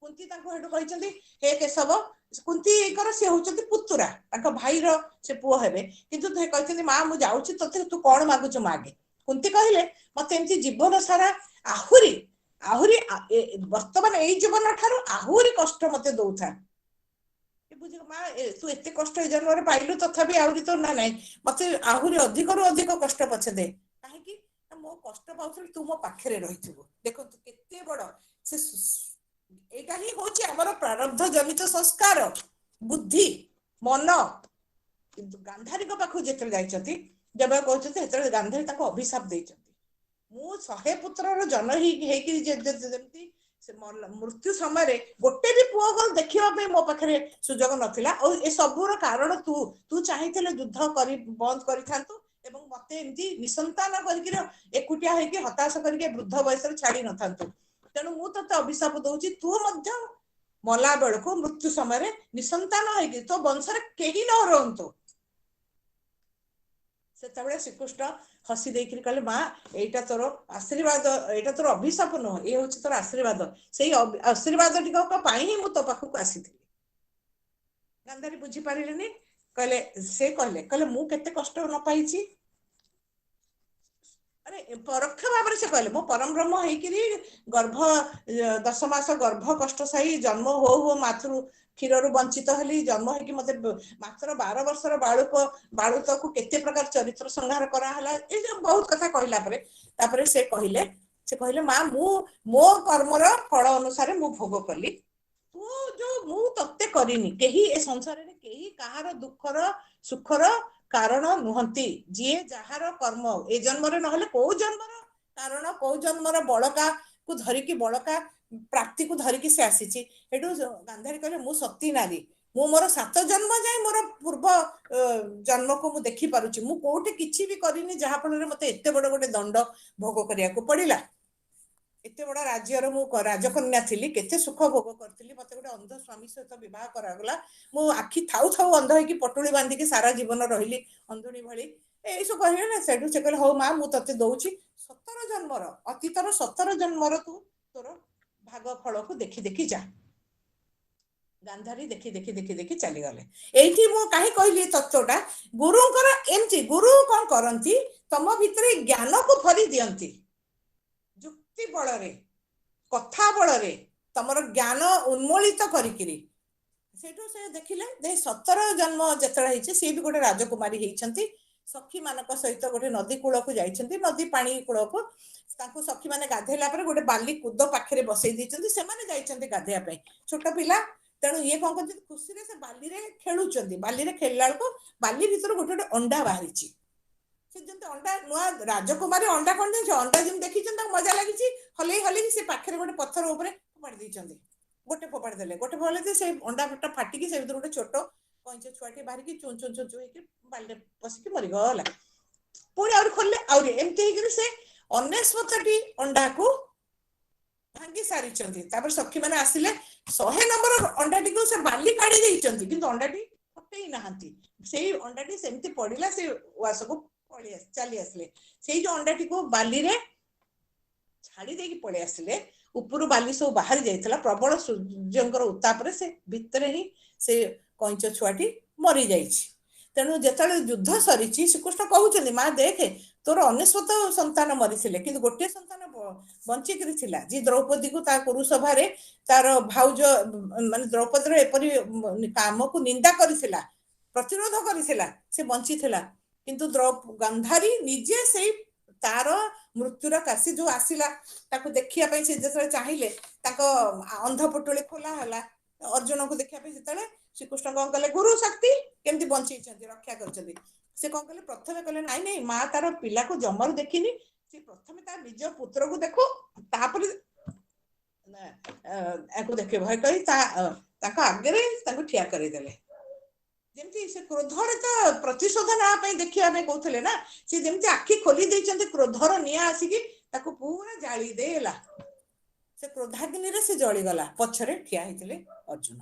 कुंती कहते हे केशव कुंती सी हूँ पुतुरा भाईर से पुओ हे कि माँ मुझे जाऊँ तू कौन मागुच मागे कुंती कहले मत एमती जीवन सारा आहुरी आहुरी वर्तमान यही जीवन ठार आहुरी कष्ट मत दौथा बुझ माँ तू एत कष्ट जन्म पाइलु तथापि आहरी तो ना ना मत आहरी अधिक रु अधिक कष्ट पछे दे कहीं मो कष्ट पाऊँ तू मो पाखे रही देखो केते बड़ से एटा ही होची हमर प्रारब्ध जनित संस्कार बुद्धि मन गांधारी को पाखु जेते जाइछथि जब कहते हेतरे गांधारी ताको अभिशाप देइछथि मु 100 पुत्रर जन हे कि जेमती से मृत्यु समय गोटे भी पुओ को देखिबा पे मो पाखरे सुजोग नथिला और ए सबुर कारण तू तू चाहिथिले युद्ध करी बंद करिथांतु एवं मते एमती निसंतान करके एकुटिया हे कि हताश करके वृद्ध वयस छाड़ी नथांतु तेणु मु तते अभिशाप दउची तू मध्य मला बेलको मृत्यु समय निसंतान है तो वंश कहीं न रहतु से श्रीकृष्ण हसी देकर कहले माँ एटा तोर आशीर्वाद एटा तोर अभिशाप नुह ये हूँ तोर आशीर्वाद से आशीर्वाद टी मु तो पाखक आसी गांधारी बुझी पारे कहले से कहले मु केते कष्ट न पाई अरे परोक्ष भाव से कहले मो परम ब्रह्म होइकरी गर्भ 10 मास गर्भ कष्ट सही जन्म हो मातृ क्षीर रु वंचित हेली जन्म होइकी मते मात्र 12 वर्षर बालुत को केते प्रकार चरित्र संहार करा हला ए बहुत कथा कहला तापरे से कहले माँ मो कर्मर फल अनुसार मु भोग कली तू जो मु तत्ते करिनी केही ए संसार रे केही कहार दुखर सुखर कारण नुहंती जी जार कर्म ए जन्म ना कौ जन्मर कारण कौ जन्मर बड़का को धरिकी बड़का प्राप्ति को धरिकी से आसी गांधारी कहले मु सती नारी मु मोर 7 जन्म जाए मोर पूर्व जन्म को मु देखि पारुची मु कोठे किछि भी करिनी जहा फल मते एते बड़ गोटे दंड भोग करिया को पड़िला एते बड़ा राज्यर मु राजकन्या थी केते सुख भोग करथिली मते गोटे अंध स्वामी सहित विवाह करागला मु आखि थाउ थाउ अंध होइकी पटुली बांधिकी सारा जीवन रहिली अंधुनी भली ए सब कहले ना सेडु से कहले हो माँ मु तते दउची 17 जन्मर अतीतर 17 जन्मर तू तोर भाग फल को देखि देखि जा गांधारी देखि देखि देखि देखि चली गले एठी मु काहे कहली तत्वटा गुरुंकर एमती गुरु कोन करंती तम भितरे ज्ञान को भरी दियंती युक्ति बल रे कथा बल रे तमर ज्ञान उन्मोलित करिकिरी सेठो से देखिले दे 17 जन्म जेतरा हिचे से भी गोटे राजकुमारी हेइछंती सखी मानक सहित गोटे नदी कूल को जाइछंती नदी पानी कूल को तांको सखी माने गाधेला पर गोटे बाली कूद पाखरे बसई दिछंती से माने जाइछंती गाधेया पे छोट पिला तेणु ये कौन करते खुशी रे से बाली रे खेलुचंती बाली रे खेलला को बाली भीतर गोटे गोटे अंडा बाहरिची से जंत अंडा नुआ राजकुमारी अंडा कोन जे अंडा जिम देखि चंदा मजा लागिची हले हले से पाखरे गोटे पत्थर ऊपर फोपाड़ी दिछंती गोटे फोपाड़ी देले गोटे फले से अंडा फटा फाटिकी से भीतर गोटे छोट कंचे छुआटी बाहर की चुन चुन चुन होइकी बाली पसिकी मरि गला पुणी और खोलले और एमती हेकरी से 19टी अंडा को भांगी सारी सखी मैंने आसिले 100 नंबर अंडाटी को से बाली काढ़ी देइचंती किंतु अंडाटी फटई नाहांती सेही अंडाटी सेमती पड़िला से वास को पळी चली आसले सेही जो अंडाटी को बाली रे छाड़ी देकी पळी आसले ऊपर बाली सब बाहर जाइतला प्रबल सूर्यंकर उत्ताप रे से भितर ही से कंच छुआटी मरी जाइछि तेणु जेतले युद्ध सरीची श्रीकृष्ण कहउचंदी मां देखे तोर 19 संतान मरीथिले किंतु गोटे संतान बंचिकरी थिला जी द्रौपदी को ता कुरुसभा रे तार भाउज माने द्रौपदी रे एपरि काम को निंदा करिथिला प्रतिरोध करिथिला से बंचिथिला किंतु गांधारी निजे से तार मृत्युर काशी जो आसिला ताको देखिया पई से जेतले चाहिले ताको अंधपटोले खोला हला अर्जुन को देखिया पई जेतले श्रीकृष्ण कौन कले गुरु शक्ति केमती बंची रक्षा कर से कौन कले प्रथम कले नाई नहीं माँ तार पिला को जमर देखिनी से प्रथम तार निज पुत्र को देखो तापर देखे भय कही ତାଙ୍କ ଆଗରେ ତାଙ୍କୁ ଠିଆ କରିଦେଲେ। ଯେମିତି ସେ କ୍ରୋଧରେ ତ ପ୍ରତିଶୋଧ ନେବା ପାଇଁ ଦେଖିବା ପାଇଁ କହୁଥିଲେ ନା, ସେ ଯେମିତି ଆଖି ଖୋଲି ଦେଇଛନ୍ତି, କ୍ରୋଧର ନିଆଁ ଆସିକି ତାକୁ ପୁରା ଜାଳି ଦେଇଲା। ସେ କ୍ରୋଧାଗ୍ନିରେ ସେ ଜଳିଗଲା। ପଛରେ ଠିଆ ହେଇଥିଲେ ଅର୍ଜୁନ।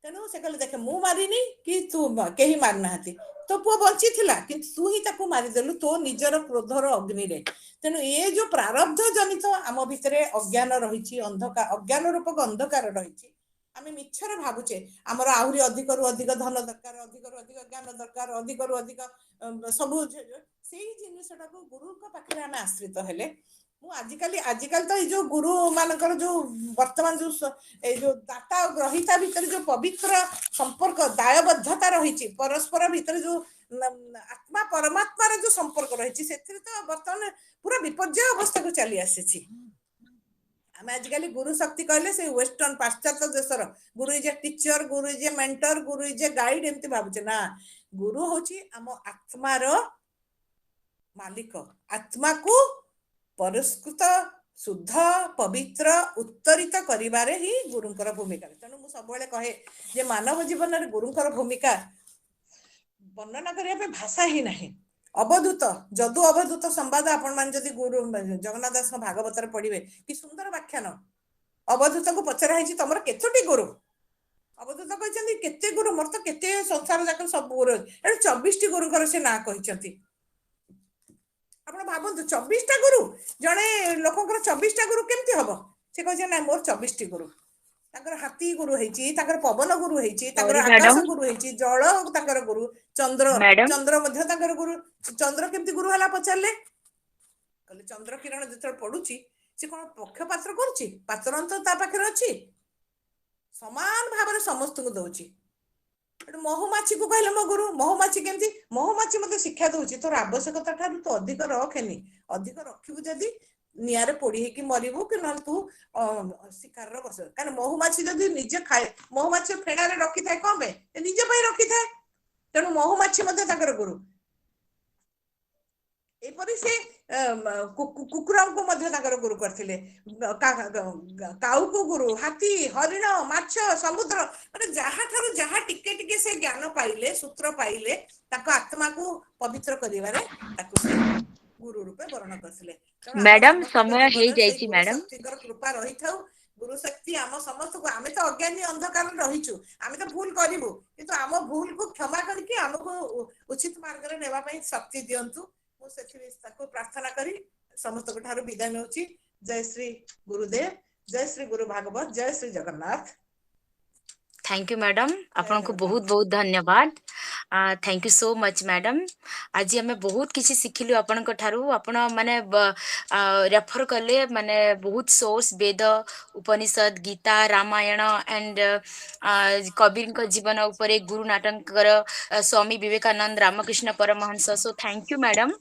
ତେଣୁ ସେ କହିଲେ ଦେଖେ ମୁଁ ମାରିନି କି ତୁ କେହି ମାରିନାହାନ୍ତି, ତୋ ପୁଅ ବଞ୍ଚିଥିଲା କିନ୍ତୁ ତୁ ହିଁ ତାକୁ ମାରିଦେଲୁ ତୋ ନିଜର କ୍ରୋଧର ଅଗ୍ନିରେ। ତେଣୁ ଏ ଯୋଉ ପ୍ରାରବ୍ଧ ଜନିତ ଆମ ଭିତରେ ଅଜ୍ଞାନ ରହିଛି, ଅଜ୍ଞାନ ରୂପକ ଅନ୍ଧକାର ରହିଛି, ଆମେ ମିଛରେ ଭାବୁଛେ ଆମର ଆହୁରି ଅଧିକରୁ ଅଧିକ ଧନ ଦରକାର, ଅଧିକରୁ ଅଧିକ ଜ୍ଞାନ ଦରକାର, ଅଧିକରୁ ଅଧିକ ସବୁ, ସେଇ ଜିନିଷଟାକୁ ଗୁରୁଙ୍କ ପାଖରେ ଆମେ ଆଶ୍ରିତ ହେଲେ। ମୁଁ ଆଜିକାଲି ତ ଏଇ ଯୋଉ ଗୁରୁ ମାନଙ୍କର ଯୋଉ ବର୍ତ୍ତମାନ ଯୋଉ ଏଇ ଯୋଉ ଦାତା ଆଉ ଗ୍ରହିତା ଭିତରେ ଯୋଉ ପବିତ୍ର ସମ୍ପର୍କ, ଦାୟବଦ୍ଧତା ରହିଛି ପରସ୍ପର ଭିତରେ, ଯୋଉ ଆତ୍ମା ପରମାତ୍ମାର ଯୋଉ ସମ୍ପର୍କ ରହିଛି, ସେଥିରେ ତ ବର୍ତ୍ତମାନ ପୁରା ବିପର୍ଯ୍ୟୟ ଅବସ୍ଥାକୁ ଚାଲି ଆସିଛି। ଆମେ ଆଜିକାଲି ଗୁରୁ ଶକ୍ତି କହିଲେ ସେ ୱେଷ୍ଟର୍ଣ୍ଣ ପାଶ୍ଚାତ୍ୟ ଦେଶର guru is a teacher, guru is a mentor, guru is a guide, ଏମିତି ଭାବୁଛେ ନା। ଗୁରୁ ହଉଛି ଆମ ଆତ୍ମାର ମାଲିକ। ଆତ୍ମାକୁ ପରିଷ୍କୃତ, ଶୁଦ୍ଧ, ପବିତ୍ର, ଉତ୍ତରିତ କରିବାରେ ହିଁ ଗୁରୁଙ୍କର ଭୂମିକା। ତେଣୁ ମୁଁ ସବୁବେଳେ କହେ ଯେ ମାନବ ଜୀବନରେ ଗୁରୁଙ୍କର ଭୂମିକା ବର୍ଣ୍ଣନା କରିବା ପାଇଁ ଭାଷା ହିଁ ନାହିଁ। ଅବଧୂତ, ଯଦୁ ଅବଧୂତ ସମ୍ବାଦ ଆପଣ ମାନେ ଯଦି ଗୁରୁ ଜଗନ୍ନାଥ ଦାସଙ୍କ ଭାଗବତରେ ପଢିବେ, କି ସୁନ୍ଦର ବ୍ୟାଖ୍ୟାନ। ଅବଧୂତଙ୍କୁ ପଚରା ହେଇଛି ତମର କେତୋଟି ଗୁରୁ? ଅବଧୂତ କହିଛନ୍ତି କେତେ ଗୁରୁ, ମୋର ତ କେତେ ସଂସାର ଯାକ ସବୁ ଗୁରୁ ଅଛି। ଏଠି 24ଟି ଗୁରୁଙ୍କର ସେ ନାଁ କହିଛନ୍ତି। ଆପଣ ଭାବନ୍ତୁ 24ଟା ଗୁରୁ, ଜଣେ ଲୋକଙ୍କର 24ଟା ଗୁରୁ କେମିତି ହବ? ସେ କହିଛନ୍ତି ନା ମୋର 24ଟି ଗୁରୁ। ତାଙ୍କର ହାତୀ ଗୁରୁ ହେଇଛି, ତାଙ୍କର ପବନ ଗୁରୁ ହେଇଛି, ତାଙ୍କର ସରି ଆକାଶ ମ୍ୟାଡାମ। ଗୁରୁ ହେଇଛି, ଜଳ ତାଙ୍କର ଗୁରୁ, ଚନ୍ଦ୍ର ମ୍ୟାଡାମ ଚନ୍ଦ୍ର ମଧ୍ୟ ତାଙ୍କର ଗୁରୁ। ଚନ୍ଦ୍ର କେମିତି ଗୁରୁ ହେଲା ପଚାରିଲେ, କହିଲେ ଚନ୍ଦ୍ର କିରଣ ଯେତେବେଳେ ପଡୁଛି ସେ କଣ ପକ୍ଷପାତ୍ର କରୁଛି? ପାତ୍ର ଅନ୍ତର ତା ପାଖରେ ଅଛି, ସମାନ ଭାବରେ ସମସ୍ତଙ୍କୁ ଦଉଛି। ମହୁମାଛିକୁ କହିଲେ ମୋ ଗୁରୁ। ମହୁମାଛି କେମିତି? ମହୁମାଛି ମତେ ଶିକ୍ଷା ଦଉଛି ତୋର ଆବଶ୍ୟକତା ଠାରୁ ତୁ ଅଧିକ ରଖେନି, ଅଧିକ ରଖିବୁ ଯଦି ନିଆଁରେ ପୋଡି ହେଇକି ମରିବୁ, କି ନହେଲେ ତୁ ଶିକାରର ବସ। କାରଣ ମହୁମାଛି ଯଦି ନିଜେ ଖାଏ, ମହୁମାଛି ଫେଣାରେ ରଖିଥାଏ କଣ ପାଇଁ? ନିଜ ପାଇଁ ରଖିଥାଏ। ତେଣୁ ମହୁମାଛି ମଧ୍ୟ ତାଙ୍କର ଗୁରୁ। ଏପରି ସେ କୁକୁରଙ୍କୁ ମଧ୍ୟ ତାଙ୍କର ଗୁରୁ କରିଥିଲେ, କାଉକୁ ଗୁରୁ, ହାତୀ, ହରିଣ, ମାଛ, ସମୁଦ୍ର, ମାନେ ଯାହାଠାରୁ ଯାହା ଟିକେ ଟିକେ ସେ ଜ୍ଞାନ ପାଇଲେ, ସୂତ୍ର ପାଇଲେ, ତାଙ୍କ ଆତ୍ମାକୁ ପବିତ୍ର କରିବାରେ ତାକୁ ସେ ଗୁରୁ ରୂପେ ବରଣ କରିଥିଲେ। ତେଣୁ ଆମ ମ୍ୟାଡାମ ସମସ୍ତଙ୍କ ସମୟ ଜୀବନରେ ସେଇ ହେଇଯାଇଛି ଗୁରୁ ମ୍ୟାଡାମ। ଶକ୍ତିଙ୍କର କୃପା ରହିଥାଉ। ଗୁରୁ ଶକ୍ତି ଆମ ସମସ୍ତଙ୍କୁ, ଆମେ ତ ଅଜ୍ଞାନୀ ଅନ୍ଧକାରରେ ରହିଛୁ, ଆମେ ତ ଭୁଲ କରିବୁ, କିନ୍ତୁ ଆମ ଭୁଲକୁ କ୍ଷମା କରିକି ଆମକୁ ଉଚିତ ମାର୍ଗରେ ନେବା ପାଇଁ ଶକ୍ତି ଦିଅନ୍ତୁ। ମୁଁ ସେଥିପାଇଁ ତାକୁ ପ୍ରାର୍ଥନା କରି ସମସ୍ତଙ୍କ ଠାରୁ ବିଦାୟ ନେଉଛି। ଜୟ ଶ୍ରୀ ଗୁରୁଦେବ, ଜୟ ଶ୍ରୀ ଗୁରୁ ଭାଗବତ, ଜୟ Shri Jagannath. Thank you madam, ଜୟ आपन को बहुत ଜଗନ୍ନାଥ। बहुत धन्यवाद। Thank you so much madam. आज आम बहुत किसी शिखिलु आपण ठारू। आपण माने रेफर कले माने बहुत सोर्स, वेद, उपनिषद, गीता, रामायण एंड कबीर को जीवन उपरे, गुरु नाटकर, Swami Vivekananda, Ramakrishna Paramahamsa. So thank you madam,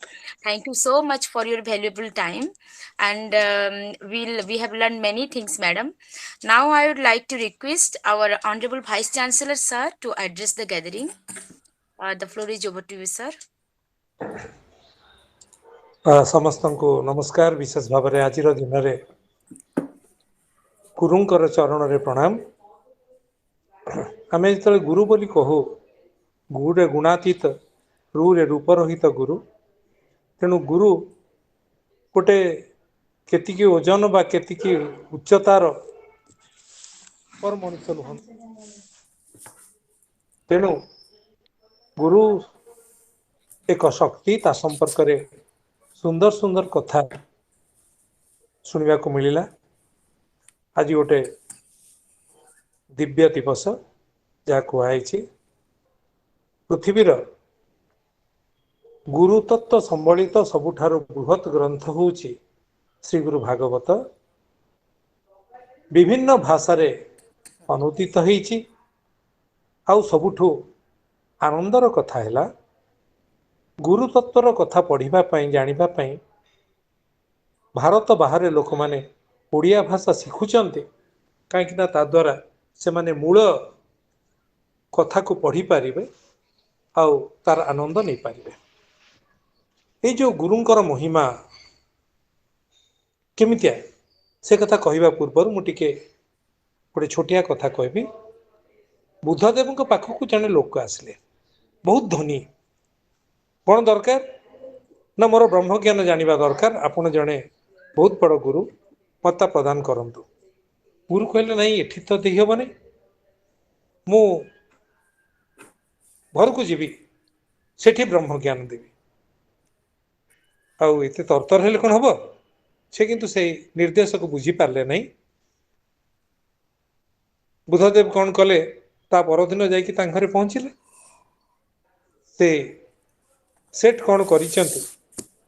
thank you so much for your valuable time and we have learned many things madam. Now I would like to request our honorable vice chancellor sir to address the gathering. The floor is over to you sir. ସମସ୍ତଙ୍କୁ ନମସ୍କାର। ବିଶେଷ ଭାବରେ ଆଜିର ଦିନରେ ଗୁରୁଙ୍କର ଚରଣରେ ପ୍ରଣାମ। ଆମେ ଯେତେବେଳେ ଗୁରୁ ବୋଲି କହୁ, ଗୁରୁରେ ଗୁଣାତୀତ, ରୁରେ ରୂପରହିତ ଗୁରୁ। ତେଣୁ ଗୁରୁ ଗୋଟେ କେତିକି ଓଜନ ବା କେତିକି ଉଚ୍ଚତାର ମଣିଷ ନୁହନ୍ତି। ତେଣୁ ଗୁରୁ ଏକ ଶକ୍ତି, ତା ସମ୍ପର୍କରେ ସୁନ୍ଦର ସୁନ୍ଦର କଥା ଶୁଣିବାକୁ ମିଳିଲା। ଆଜି ଗୋଟେ ଦିବ୍ୟ ଦିବସ, ଯାହା କୁହାଯାଇଛି ପୃଥିବୀର ଗୁରୁ ତତ୍ଵ ସମ୍ବଳିତ ସବୁଠାରୁ ବୃହତ୍ ଗ୍ରନ୍ଥ ହେଉଛି ଶ୍ରୀ ଗୁରୁ ଭାଗବତ। ବିଭିନ୍ନ ଭାଷାରେ ଅନୂଦିତ ହେଇଛି। ଆଉ ସବୁଠୁ ଆନନ୍ଦର କଥା ହେଲା, ଗୁରୁ ତତ୍ଵର କଥା ପଢ଼ିବା ପାଇଁ, ଜାଣିବା ପାଇଁ ଭାରତ ବାହାରେ ଲୋକମାନେ ଓଡ଼ିଆ ଭାଷା ଶିଖୁଛନ୍ତି। କାହିଁକିନା ତା ଦ୍ୱାରା ସେମାନେ ମୂଳ କଥାକୁ ପଢ଼ିପାରିବେ ଆଉ ତାର ଆନନ୍ଦ ନେଇପାରିବେ। ଏଇ ଯୋଉ ଗୁରୁଙ୍କର ମହିମା କେମିତିଆ, ସେ କଥା କହିବା ପୂର୍ବରୁ ମୁଁ ଟିକେ ଗୋଟେ ଛୋଟିଆ କଥା କହିବି। ବୁଦ୍ଧଦେବଙ୍କ ପାଖକୁ ଜଣେ ଲୋକ ଆସିଲେ, ବହୁତ ଧନୀ। କ'ଣ ଦରକାର ନା ମୋର ବ୍ରହ୍ମଜ୍ଞାନ ଜାଣିବା ଦରକାର, ଆପଣ ଜଣେ ବହୁତ ବଡ଼ ଗୁରୁ, ମତେ ପ୍ରଦାନ କରନ୍ତୁ। ଗୁରୁ କହିଲେ ନାଇଁ ଏଠି ତ ଦେଇହେବନି, ମୁଁ ଘରକୁ ଯିବି, ସେଠି ବ୍ରହ୍ମଜ୍ଞାନ ଦେବି। ଆଉ ଏତେ ତରତର ହେଲେ କ'ଣ ହବ? ସେ କିନ୍ତୁ ସେଇ ନିର୍ଦ୍ଦେଶକୁ ବୁଝିପାରିଲେ ନାହିଁ। ବୁଦ୍ଧଦେବ କ'ଣ କଲେ, ତା ପରଦିନ ଯାଇକି ତାଙ୍କ ଘରେ ପହଞ୍ଚିଲେ। ସେ ସେଠ କ'ଣ କରିଛନ୍ତି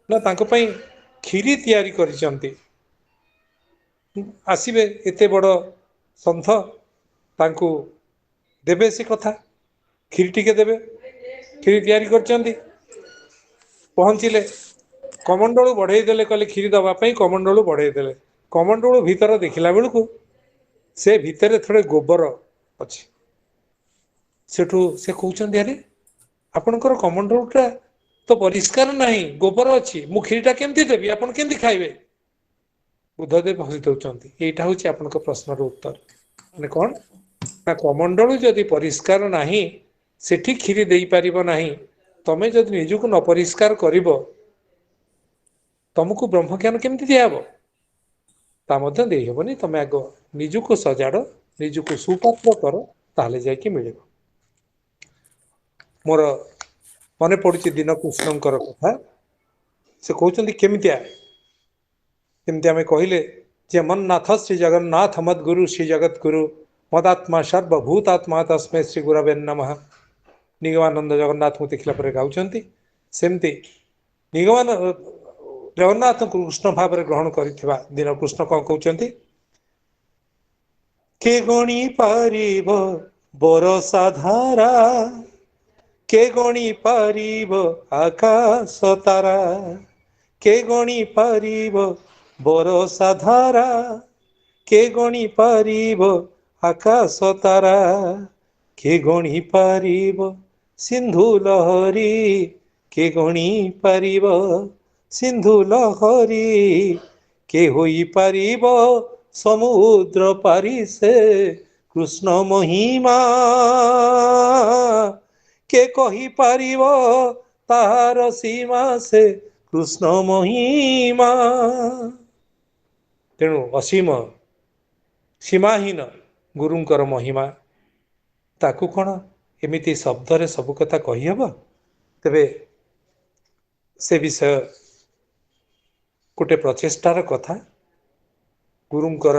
ନା ତାଙ୍କ ପାଇଁ କ୍ଷୀରି ତିଆରି କରିଛନ୍ତି। ଆସିବେ ଏତେ ବଡ଼ ସନ୍ଥ, ତାଙ୍କୁ ଦେବେ ସେ କଥା, କ୍ଷୀରି ଟିକେ ଦେବେ। କ୍ଷୀରି ତିଆରି କରିଛନ୍ତି। ପହଞ୍ଚିଲେ, କମଣ୍ଡଳୁ ବଢ଼େଇ ଦେଲେ, କହିଲେ କ୍ଷୀରି ଦେବା ପାଇଁ କମଣ୍ଡଳୁ ବଢ଼େଇ ଦେଲେ। କମଣ୍ଡଳୁ ଭିତର ଦେଖିଲା ବେଳକୁ ସେ ଭିତରେ ଥରେ ଗୋବର ଅଛି। ସେଠୁ ସେ କହୁଛନ୍ତି, ଆରେ ଆପଣଙ୍କର କମଣ୍ଡଳୁଟା ତ ପରିଷ୍କାର ନାହିଁ, ଗୋବର ଅଛି, ମୁଁ କ୍ଷୀରିଟା କେମିତି ଦେବି, ଆପଣ କେମିତି ଖାଇବେ? ବୁଦ୍ଧଦେବ ହସି ଦେଉଛନ୍ତି। ଏଇଟା ହେଉଛି ଆପଣଙ୍କ ପ୍ରଶ୍ନର ଉତ୍ତର। ମାନେ କ'ଣ ନା କମଣ୍ଡଳୁ ଯଦି ପରିଷ୍କାର ନାହିଁ, ସେଠି କ୍ଷୀରି ଦେଇପାରିବ ନାହିଁ। ତମେ ଯଦି ନିଜକୁ ନ ପରିଷ୍କାର କରିବ, ତମକୁ ବ୍ରହ୍ମଜ୍ଞାନ କେମିତି ଦିଆହବ? ତା ମଧ୍ୟ ଦେଇହେବନି। ତମେ ଆଗ ନିଜକୁ ସଜାଡ଼, ନିଜକୁ ସୁପାତ୍ର କର, ତାହେଲେ ଯାଇକି ମିଳିବ। ମୋର ମନେ ପଡ଼ୁଛି ଦୀନ କୃଷ୍ଣଙ୍କର କଥା। ସେ କହୁଛନ୍ତି କେମିତିଆ? ଯେମିତି ଆମେ କହିଲେ ଯେ ମନ୍ନାଥ ଶ୍ରୀ ଜଗନ୍ନାଥ ମଦ୍ଗୁରୁ ଶ୍ରୀ ଜଗତଗୁରୁ ମଦାତ୍ମା ସର୍ବଭୂତାତ୍ମା ତସ୍ମୈ ଶ୍ରୀ ଗୁରବେ ନମଃ। ନିଗମାନନ୍ଦ ଜଗନ୍ନାଥଙ୍କୁ ଦେଖିଲା ପରେ ଗାଉଛନ୍ତି। ସେମିତି ଜଗନ୍ନାଥଙ୍କୁ କୃଷ୍ଣ ଭାବରେ ଗ୍ରହଣ କରିଥିବା ଦୀନ କୃଷ୍ଣ କ'ଣ କହୁଛନ୍ତି? କେ ଗଣି ପାରିବ ବରଷା ଧାରା, କେ ଗଣି ପାରିବ ଆକାଶ ତାରା, କେ ଗଣି ପାରିବ ବରଷା ଧାରା, କେ ଗଣି ପାରିବ ଆକାଶ ତାରା, କେ ଗଣି ପାରିବ ସିନ୍ଧୁ ଲହରୀ, କେ ଗଣି ପାରିବ ସିନ୍ଧୁ ଲହରୀ, କେ ହୋଇପାରିବ ସମୁଦ୍ର ପାରି ସେ କୃଷ୍ଣ ମହିମା, କେ କହିପାରିବ ତାହାର ସୀମା ସେ କୃଷ୍ଣ ମହିମା। ତେଣୁ ଅସୀମ ସୀମାହୀନ ଗୁରୁଙ୍କର ମହିମା, ତାକୁ କ'ଣ ଏମିତି ଶବ୍ଦରେ ସବୁ କଥା କହିହେବ? ତେବେ ସେ ବିଷୟ ଗୋଟେ ପ୍ରଚେଷ୍ଟାର କଥା। ଗୁରୁଙ୍କର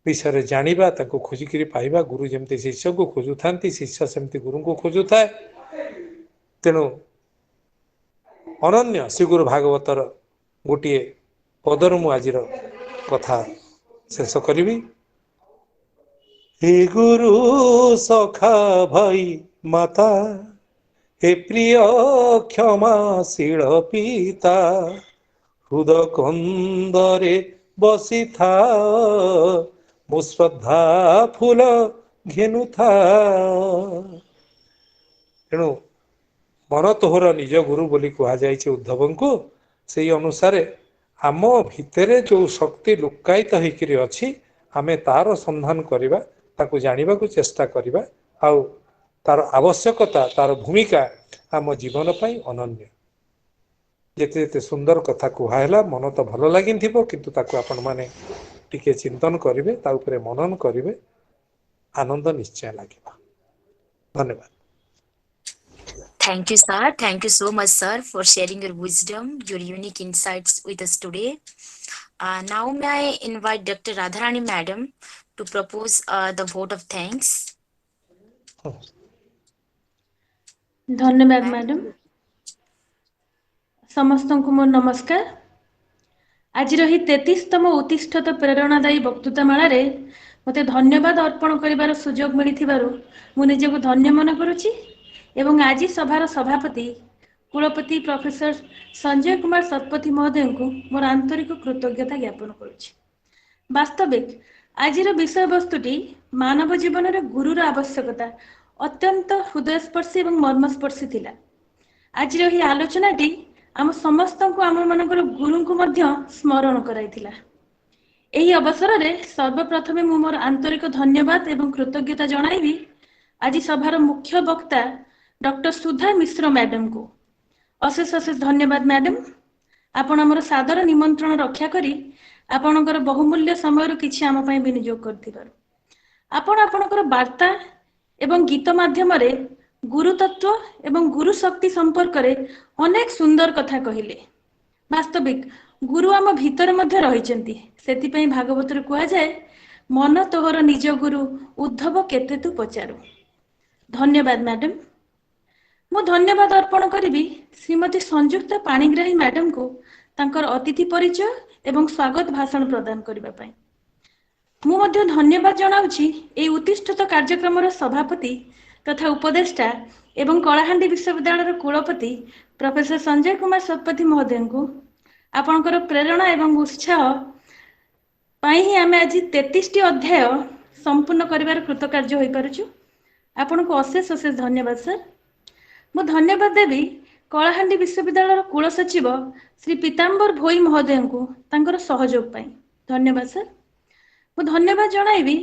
ବିଷୟରେ ଜାଣିବା, ତାଙ୍କୁ ଖୋଜିକିରି ପାଇବା। ଗୁରୁ ଯେମିତି ଶିଷ୍ୟକୁ ଖୋଜୁଥାନ୍ତି, ଶିଷ୍ୟ ସେମିତି ଗୁରୁଙ୍କୁ ଖୋଜୁଥାଏ। ତେଣୁ ଅନନ୍ୟ ଶ୍ରୀଗୁରୁ ଭାଗବତର ଗୋଟିଏ ପଦରୁ ମୁଁ ଆଜିର କଥା ଶେଷ କରିବି। ହେ ଗୁରୁ ସଖା ଭାଇ ମାତା, ହେ ପ୍ରିୟ କ୍ଷମାଶୀଳ ପିତା, ହୃଦ କନ୍ଦରେ ବସିଥା, ମୋ ଶ୍ରଦ୍ଧା ଫୁଲ ଘେନୁଥା। ତେଣୁ ମନ ତୋହର ନିଜ ଗୁରୁ ବୋଲି କୁହାଯାଇଛି ଉଦ୍ଧବଙ୍କୁ। ସେଇ ଅନୁସାରେ ଆମ ଭିତରେ ଯେଉଁ ଶକ୍ତି ଲୁକାୟିତ ହେଇକିରି ଅଛି, ଆମେ ତାର ସନ୍ଧାନ କରିବା, ତାକୁ ଜାଣିବାକୁ ଚେଷ୍ଟା କରିବା। ଆଉ ତାର ଆବଶ୍ୟକତା, ତାର ଭୂମିକା ଆମ ଜୀବନ ପାଇଁ ଅନନ୍ୟ। ଯେତେ ଯେତେ ସୁନ୍ଦର କଥା କୁହା ହେଲା, ମନ ତ ଭଲ ଲାଗିଥିବ, କିନ୍ତୁ ତାକୁ ଆପଣମାନେ ଟିକେ ଚିନ୍ତନ କରିବେ, ତା ଉପରେ ମନନ କରିବେ, ଆନନ୍ଦ ନିଶ୍ଚୟ ଲାଗିବ। ଧନ୍ୟବାଦ। Thank you, sir. Thank you so much, sir, for sharing your wisdom, your unique insights with us today. Now, may I invite Dr. Radharani Madam to propose the vote of thanks? ଧନ୍ୟବାଦ madam. ସମସ୍ତଙ୍କୁ ମୋର ନମସ୍କାର। ଆଜିର ଏହି 33ତମ ଉତ୍ତିଷ୍ଠତ ପ୍ରେରଣାଦାୟୀ ବକ୍ତୃତାମାଳାରେ ମୋତେ ଧନ୍ୟବାଦ ଅର୍ପଣ କରିବାର ସୁଯୋଗ ମିଳିଥିବାରୁ ମୁଁ ନିଜକୁ ଧନ୍ୟ ମନେ କରୁଛି ଏବଂ ଆଜି ସଭାର ସଭାପତି କୁଳପତି ପ୍ରଫେସର ସଞ୍ଜୟ କୁମାର ଶତପଥୀ ମହୋଦୟଙ୍କୁ ମୋର ଆନ୍ତରିକ କୃତଜ୍ଞତା ଜ୍ଞାପନ କରୁଛି। ବାସ୍ତବିକ ଆଜିର ବିଷୟବସ୍ତୁଟି ମାନବ ଜୀବନରେ ଗୁରୁର ଆବଶ୍ୟକତା ଅତ୍ୟନ୍ତ ହୃଦୟସ୍ପର୍ଶୀ ଏବଂ ମର୍ମସ୍ପର୍ଶୀ ଥିଲା। ଆଜିର ଏହି ଆଲୋଚନାଟି ଆମ ସମସ୍ତଙ୍କୁ ଆମମାନଙ୍କର ଗୁରୁଙ୍କୁ ମଧ୍ୟ ସ୍ମରଣ କରାଇଥିଲା। ଏହି ଅବସରରେ ସର୍ବପ୍ରଥମେ ମୁଁ ମୋର ଆନ୍ତରିକ ଧନ୍ୟବାଦ ଏବଂ କୃତଜ୍ଞତା ଜଣାଇବି आज सभार मुख्य वक्ता डॉक्टर सुधा मिश्र मैडम को अशेष अशेष धन्यवाद मैडम। आपण आमर सादर निमंत्रण रक्षा करी आपणकर बहुमूल्य समय किछि आम पई विनियोग करथिबार आपण आपणकर वार्ता एवं गीत माध्यम रे गुरु तत्व एवं गुरु शक्ति संपर्क रे अनेक सुंदर कथा कहिले। वास्तविक गुरु आम भीतर मध्य रहिचंती, सेति पई भागवत रे कुआ जाय मन तोहर निज गुरु उद्धव केते तू पचारू। धन्यवाद मैडम। मु धन्यवाद अर्पण करी श्रीमती संयुक्ता पाणिग्राही मैडम को तांकर अतिथि परिचय एवं स्वागत भाषण प्रदान करबा पई। मु मध्य धन्यवाद जनाउछि एई उत्तिष्ठित कार्यक्रम सभापति तथा उपदेष्टा एवं कलाहांडी विश्वविद्यालय कुलपति प्रोफेसर संजय कुमार सतपथी महोदय को आपणकर प्रेरणा एवं उत्साह पाई ही आमे आज 33 अध्याय संपूर्ण करिवार कृतकार्य होई पारुछु। आपन को अशेष अशेष धन्यवाद सर। मु धन्यवाद देवी कलाहांडी विश्वविद्यालय कुल सचिव श्री पीताम्बर भोई महोदय को तांकर सहयोग पाई धन्यवाद सर। मु धन्यवाद जणाइबी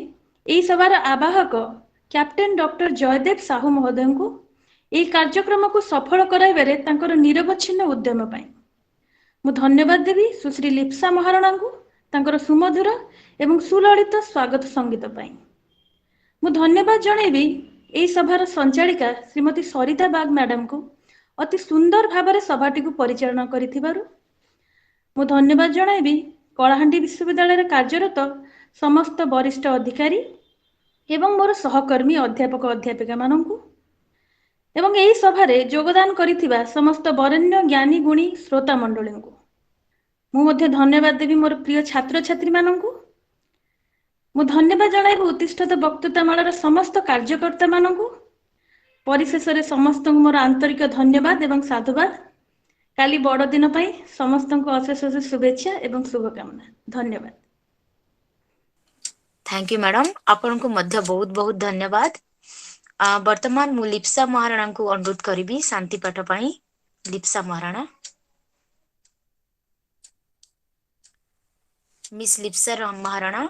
एई सभार आवाहक कैप्टेन डॉक्टर जयदेव साहू महोदय को एई कार्यक्रम को सफल कराइबारे तांकर निरवच्छिन्न उद्यम पाई। मु धन्यवाद देवी सुश्री लिप्सा महाराणा को तांकर सुमधुर एवं सुललित स्वागत संगीत पाई। मु धन्यवाद जणाइबी एई सभार संचालिका श्रीमती सरिता बाग मैडम को अति सुंदर भाबरे सभाटी को परिचालना करिथिबारु। मु धन्यवाद जणाइबी कलाहांडी विश्वविद्यालय कार्यरत समस्त वरिष्ठ अधिकारी एवं मोर सहकर्मी अध्यापक अध्यापिका माननकु एवं एई सभारे योगदान करिथिबा समस्त वरेण्य ज्ञानी गुणी श्रोता मंडली को मु मध्य धन्यवाद देवी मोर प्रिय छात्र छात्री माननकु। मु धन्यवाद जणाइबी उत्तिष्ठित वक्तृतामालार समस्त कार्यकर्ता माननकु। परिशेष रे समस्त मोर आंतरिक धन्यवाद एवं साधुवाद। काली बड़ दिन पई समस्त को अशेष अशेष शुभेच्छा एवं शुभकामना। धन्यवाद। Thank you madam. आपन को मध्य बहुत बहुत धन्यवाद। वर्तमान मु लिप्सा महाराणा को अनुरोध करिबी शांति पाठ पाई। लिप्सा महाराणा, मिस लिप्सा महाराणा।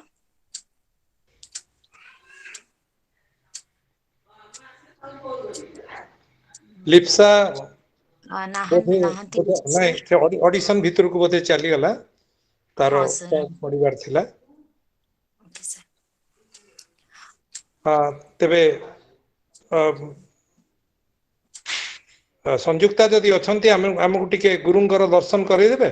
लिप्सा नाहंती नहीं ऑडिशन भीतर को बोधे चली गला तार हाँ सर। पढ़िबार थिला। Okay sir. तेबे संयुक्ता जदि अछंती हमको टिके गुरुंकर दर्शन करे देबे।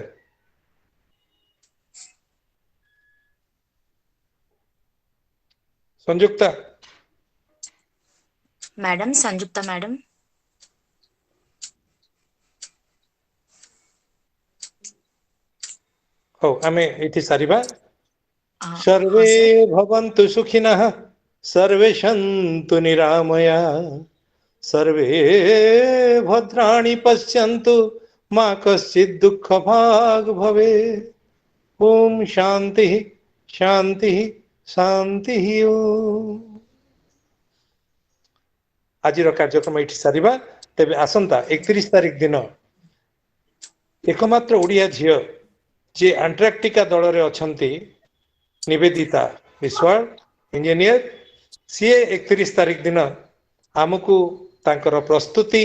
संयुक्ता मैडम, संयुक्ता मैडम। हो आमे एठी सारिबा। हाँ सर्वे सर। भवन्तु सुखिनः सर्वे सन्तु निरामया सर्वे भद्राणि पश्यन्तु मा कश्चित् दुःखभाग् भवेत्। ओम शांति शांति शांति। ओम। आज कार्यक्रम ये सारिबा। तेबे आसंता 31 तारिख दिन एकमात्र ओडिया झील जे अंटार्कटिका दल रे अछंती निवेदिता विश्वाल इंजीनियर सी 31 तारिख दिन आमको तांकर प्रस्तुति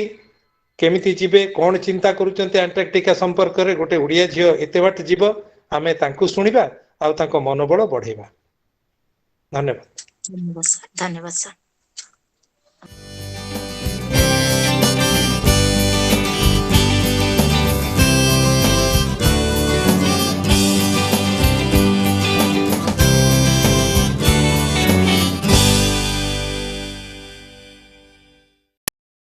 केमिति जीवे कौन चिंता करूचंती अंटार्कटिका संपर्क रे गोटे ओडिया झील एते बाट जीव आमे तांको सुनिबा आ तांको मनोबल बढ़ेबा। धन्यवाद। धन्यवाद सर। धन्यवाद सर।